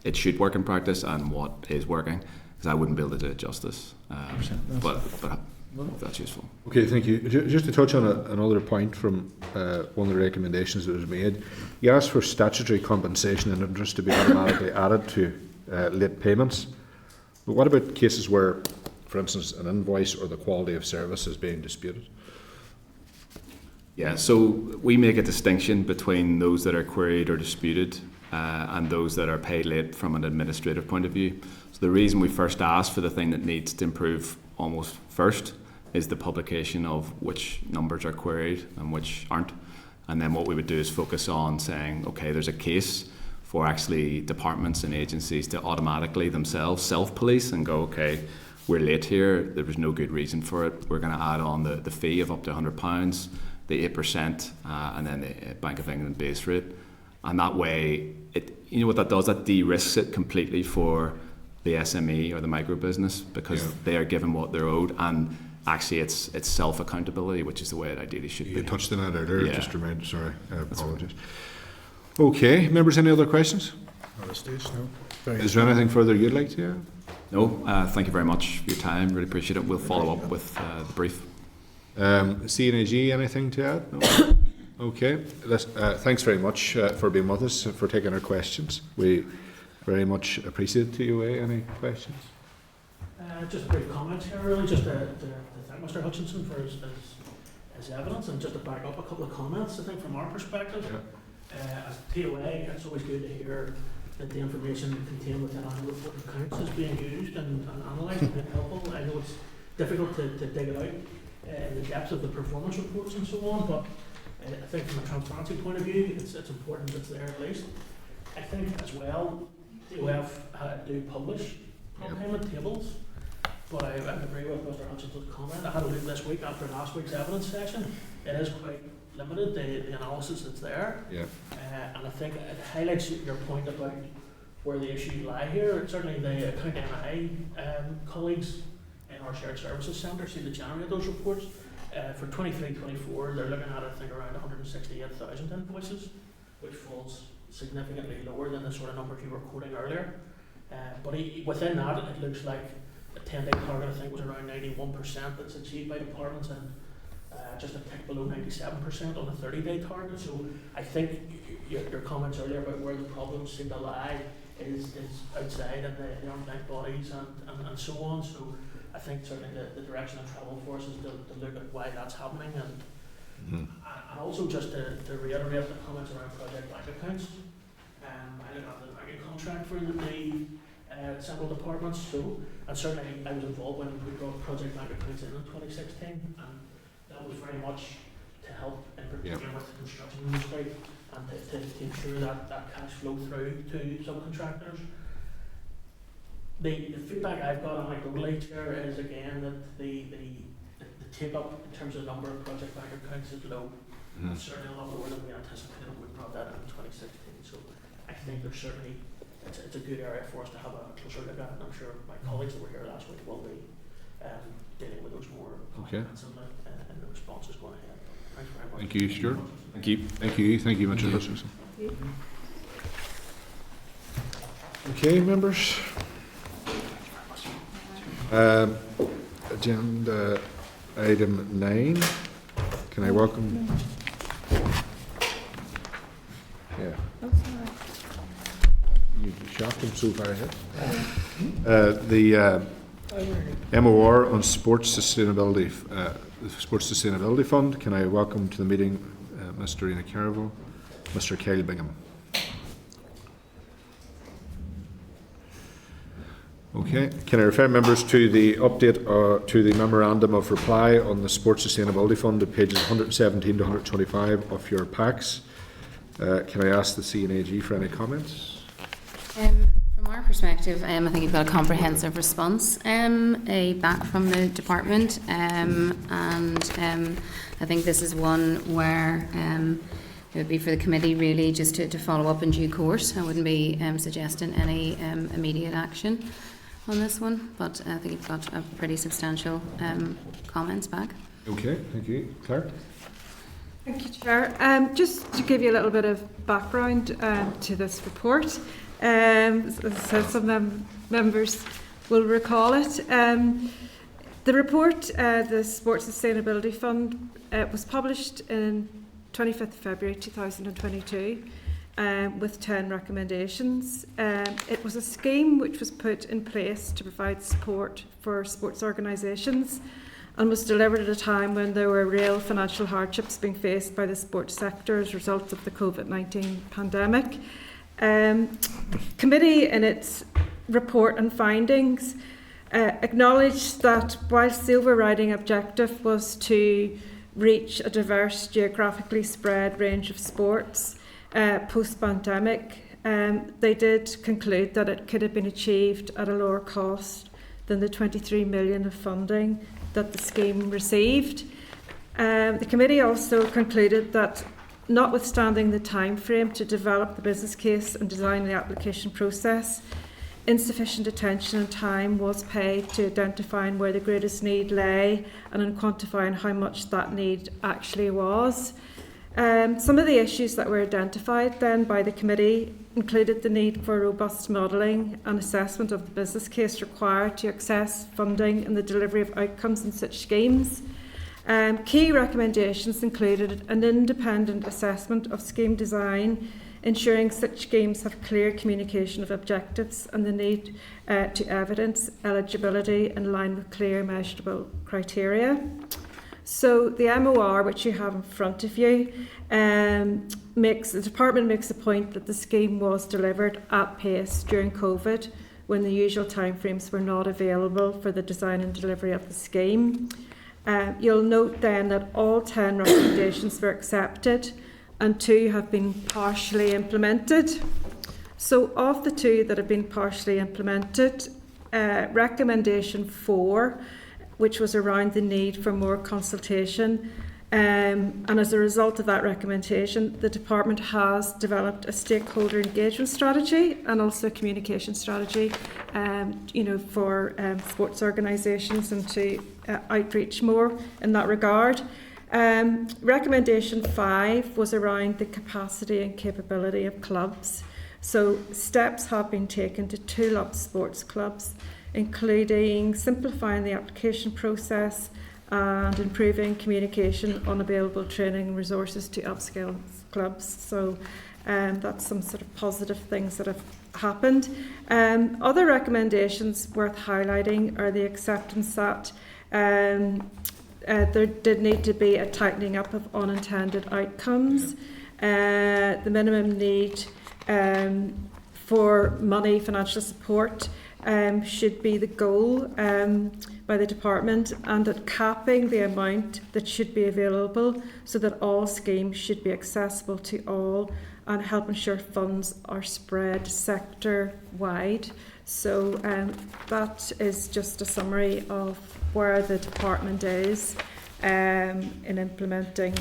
it should work in practice and what is working, because I wouldn't be able to do it justice. But if that's useful. Okay, thank you. Just to touch on another point from one of the recommendations that was made, you asked for statutory compensation and interest to be automatically added to late payments. But what about cases where, for instance, an invoice or the quality of service is being disputed? Yeah, so we make a distinction between those that are queried or disputed and those that are paid late from an administrative point of view. So the reason we first ask for the thing that needs to improve almost first is the publication of which numbers are queried and which aren't. And then what we would do is focus on saying, okay, there's a case for actually departments and agencies to automatically themselves self-police and go, okay, we're late here, there was no good reason for it, we're going to add on the fee of up to £100, the 8%, and then the Bank of England base rate. And that way, what that does, that de-risks it completely for the SME or the micro business, because they are given what they're owed, and actually it's self-accountability, which is the way it ideally should be. You touched on that earlier, just remind, sorry, apologies. Okay, members, any other questions? At this stage, no. Is there anything further you'd like to add? No, thank you very much for your time, really appreciate it. We'll follow up with the brief. CNAG, anything to add? No? Okay, thanks very much for being with us, for taking our questions. We very much appreciate it. To you, any questions? Just a brief comment here, really, just to thank Mr. Hutchinson for his evidence, and just to back up a couple of comments, I think, from our perspective. As a TOA, it's always good to hear that the information contained within our report of accounts is being used and analysed and helpful. I know it's difficult to dig it out in the depth of the performance reports and so on, but I think from a transparency point of view, it's important that it's there at least. I think as well, DOF do publish payment tables, but I agree with Mr. Hutchinson's comment. I had a look this week after last week's evidence session. It is quite limited, the analysis that's there. And I think it highlights your point about where the issues lie here. Certainly the Account NI colleagues in our shared services centre seem to generate those reports. For 23-24, they're looking at, I think, around 168,000 invoices, which falls significantly lower than the sort of numbers you were quoting earlier. But within that, it looks like the 10-day target, I think, was around 91% that's achieved by departments, and just a tick below 97% on the 30-day target. So I think your comments earlier about where the problems seem to lie is outside of the unbanked bodies and so on. So I think certainly the direction of travel for us is to look at why that's happening, and also just to reiterate the comments around project bank accounts. I look at the banking contract for the several departments, and certainly I was involved when we brought project bank accounts in 2016, and that was very much to help in particular with the construction industry and to ensure that cash flow through to subcontractors. The feedback I've got anecdotally here is again that the take up in terms of number of project bank accounts is low. It's certainly a lot lower than we anticipated when we brought that in 2016. So I think there's certainly it's a good area for us to have a closer look at, and I'm sure my colleagues that were here last week will be dealing with those more comprehensively in the responses going ahead. Thank you, Stuart. Thank you. Thank you, Mr. Hutchinson. Okay, members. Agenda item 9. Can I welcome? Yeah. You shocked him so far ahead. The MOR on Sports Sustainability, the Sports Sustainability Fund. Can I welcome to the meeting Mr. Ina Caravel, Mr. Kyle Bingham. Okay. Can I refer members to the update to the Memorandum of Reply on the Sports Sustainability Fund at pages 117 to 125 of your packs? Can I ask the CNAG for any comments? From our perspective, I think you've got a comprehensive response back from the department, and I think this is one where it would be for the committee really just to follow up in due course. I wouldn't be suggesting any immediate action on this one, but I think you've got a pretty substantial comments back. Okay, thank you. Claire? Thank you, Chair. Just to give you a little bit of background to this report, so some members will recall it. The report, the Sports Sustainability Fund, was published in 25th of February 2022 with 10 recommendations. It was a scheme which was put in place to provide support for sports organisations and was delivered at a time when there were real financial hardships being faced by the sports sector as a result of the COVID-19 pandemic. The committee, in its report and findings, acknowledged that whilst the overriding objective was to reach a diverse, geographically spread range of sports post-pandemic, they did conclude that it could have been achieved at a lower cost than the 23 million of funding that the scheme received. The committee also concluded that notwithstanding the time frame to develop the business case and design the application process, insufficient attention and time was paid to identifying where the greatest need lay and in quantifying how much that need actually was. Some of the issues that were identified then by the committee included the need for robust modelling and assessment of the business case required to access funding and the delivery of outcomes in such schemes. Key recommendations included an independent assessment of scheme design, ensuring such schemes have clear communication of objectives and the need to evidence eligibility in line with clear measurable criteria. So the MOR, which you have in front of you, the department makes a point that the scheme was delivered at pace during COVID when the usual timeframes were not available for the design and delivery of the scheme. You'll note then that all 10 recommendations were accepted and 2 have been partially implemented. So of the 2 that have been partially implemented, recommendation 4, which was around the need for more consultation, and as a result of that recommendation, the department has developed a stakeholder engagement strategy and also a communication strategy, for sports organisations and to outreach more in that regard. Recommendation 5 was around the capacity and capability of clubs. So steps have been taken to tool up sports clubs, including simplifying the application process and improving communication on available training resources to upscale clubs. So that's some sort of positive things that have happened. Other recommendations worth highlighting are the acceptance that there did need to be a tightening up of unintended outcomes. The minimum need for money, financial support, should be the goal by the department, and that capping the amount that should be available so that all schemes should be accessible to all and help ensure funds are spread sector-wide. So that is just a summary of where the department is in implementing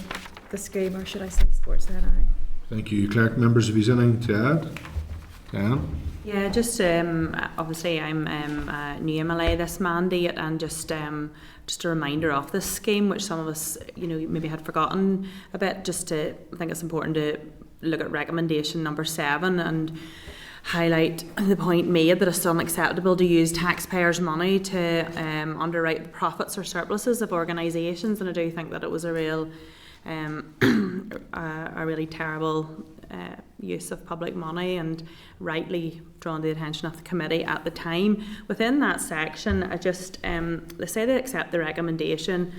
the scheme, or should I say Sports NI. Thank you, Clerk. Members, if you've anything to add? Dan? Yeah, just obviously I'm new MLA this mandate, and just a reminder of this scheme, which some of us, maybe had forgotten a bit. I think it's important to look at recommendation number 7 and highlight the point made that it's unacceptable to use taxpayers' money to underwrite the profits or surpluses of organisations, and I do think that it was a really terrible use of public money, and rightly drawn to the attention of the committee at the time. Within that section, they say they accept the recommendation,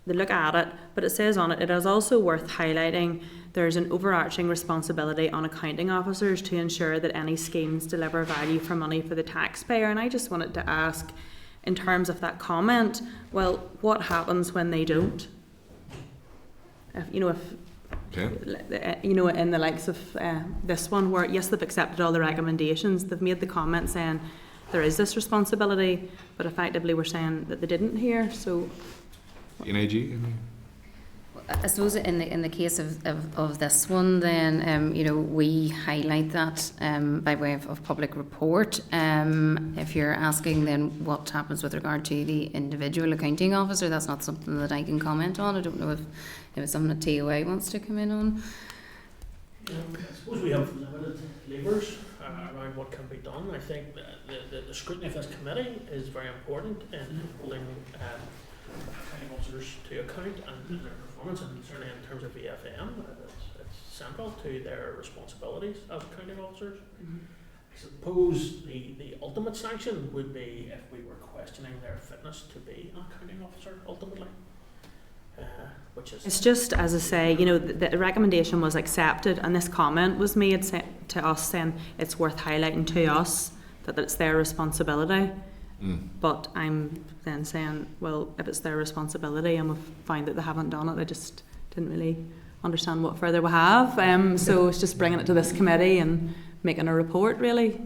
they look at it, but it says on it is also worth highlighting there's an overarching responsibility on accounting officers to ensure that any schemes deliver value for money for the taxpayer. And I just wanted to ask, in terms of that comment, well, what happens when they don't? In the likes of this one, where yes, they've accepted all the recommendations, they've made the comment saying there is this responsibility, but effectively we're saying that they didn't here. So, NAG. I suppose in the case of this one, then we highlight that by way of public report. If you're asking then what happens with regard to the individual accounting officer, that's not something that I can comment on. I don't know if it's something that TOA wants to come in on. I suppose we have limited levers around what can be done. I think the scrutiny of this committee is very important in holding accounting officers to account and their performance, and certainly in terms of VFM, it's central to their responsibilities as accounting officers. I suppose the ultimate sanction would be if we were questioning their fitness to be an accounting officer ultimately. It's just, as I say, the recommendation was accepted, and this comment was made to us saying it's worth highlighting to us that it's their responsibility. But I'm then saying, well, if it's their responsibility and we've found that they haven't done it, I just didn't really understand what further we have. So it's just bringing it to this committee and making a report, really.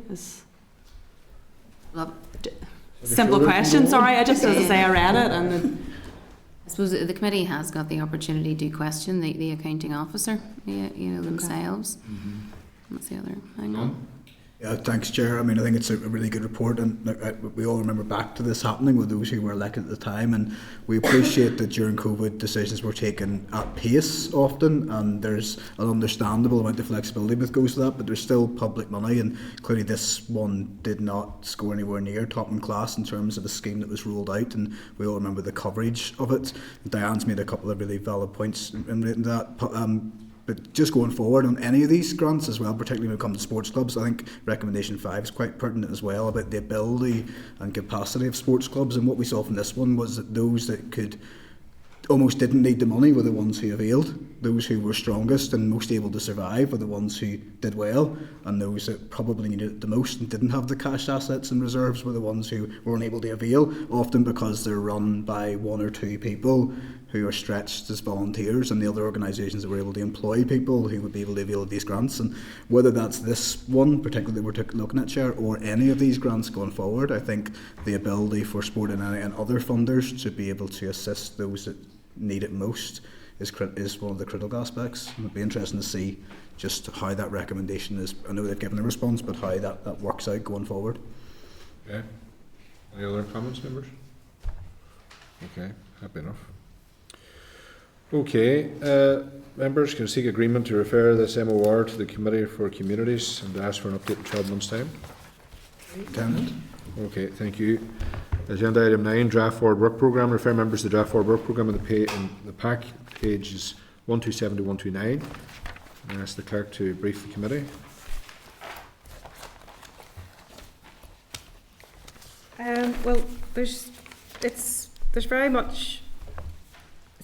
Simple question, sorry, I just, as I say, I read it and... I suppose the committee has got the opportunity to question the accounting officer, themselves. That's the other hang on. Yeah, thanks, Chair. I mean, I think it's a really good report, and we all remember back to this happening with those who were elected at the time, and we appreciate that during COVID decisions were taken at pace often, and there's an understandable amount of flexibility that goes to that, but there's still public money, and clearly this one did not score anywhere near top in class in terms of a scheme that was rolled out, and we all remember the coverage of it. Diane's made a couple of really valid points in relating to that. But just going forward on any of these grants as well, particularly when it comes to sports clubs, I think recommendation 5 is quite pertinent as well about the ability and capacity of sports clubs. And what we saw from this one was that those that almost didn't need the money were the ones who availed. Those who were strongest and most able to survive were the ones who did well, and those that probably needed it the most and didn't have the cash assets and reserves were the ones who were unable to avail, often because they're run by 1 or 2 people who are stretched as volunteers, and the other organisations that were able to employ people who would be able to avail of these grants. And whether that's this one particularly we're looking at, Chair, or any of these grants going forward, I think the ability for Sport and other funders to be able to assist those that need it most is one of the critical aspects. It would be interesting to see just how that recommendation is. I know they've given a response, but how that works out going forward. Okay. Any other comments, members? Okay, happy enough. Okay, members can seek agreement to refer this MOR to the Committee for Communities and to ask for an update in 12 months' time. Okay, thank you. Agenda item 9, draft forward work programme. Refer members to the draft forward work programme in the pack, pages 127 to 129. And ask the clerk to brief the committee. Well, it's very much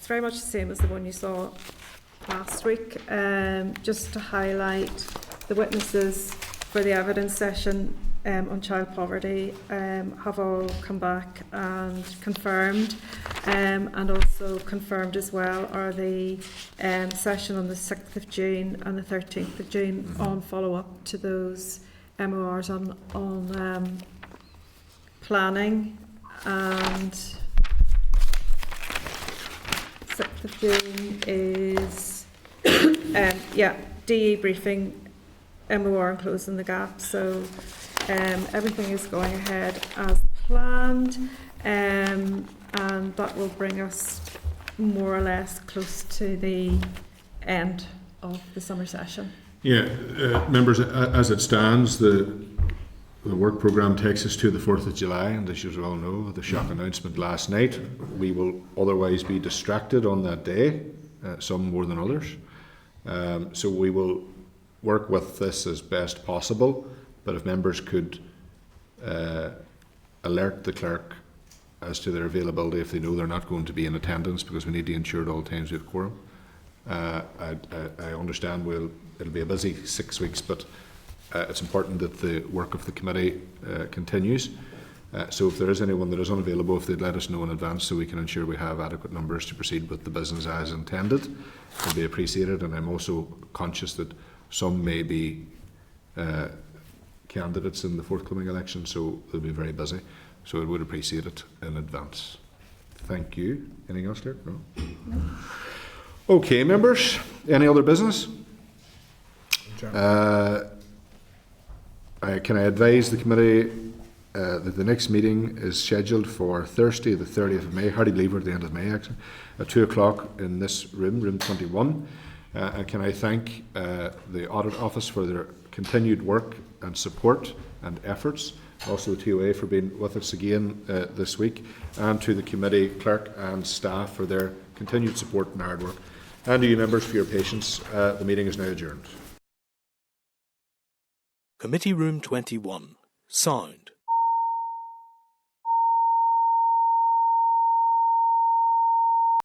the same as the one you saw last week. Just to highlight, the witnesses for the evidence session on child poverty have all come back and confirmed, and also confirmed as well are the session on the 6th of June and the 13th of June on follow-up to those MORs on planning, and 6th of June is DE briefing, MOR and closing the gap. So Everything is going ahead as planned, and that will bring us more or less close to the end of the summer session. Yeah, members, as it stands, the work programme takes us to the 4th of July, and as you all know, the shock announcement last night, we will otherwise be distracted on that day, some more than others. So we will work with this as best possible, but if members could alert the clerk as to their availability if they know they're not going to be in attendance, because we need to ensure at all times we have quorum. I understand it'll be a busy 6 weeks, but it's important that the work of the committee continues. So if there is anyone that is unavailable, if they'd let us know in advance so we can ensure we have adequate numbers to proceed with the business as intended, it would be appreciated. And I'm also conscious that some may be candidates in the forthcoming election, so they'll be very busy. So I would appreciate it in advance. Thank you. Anything else there? No? No. Okay, members. Any other business? Can I advise the committee that the next meeting is scheduled for Thursday, the 30th of May, hardly believe we're at the end of May actually, at 2 o'clock in this room, room 21. And can I thank the Audit Office for their continued work and support and efforts, also the TOA for being with us again this week, and to the committee clerk and staff for their continued support and hard work, and to you members for your patience. The meeting is now adjourned. Committee Room 21. Sound.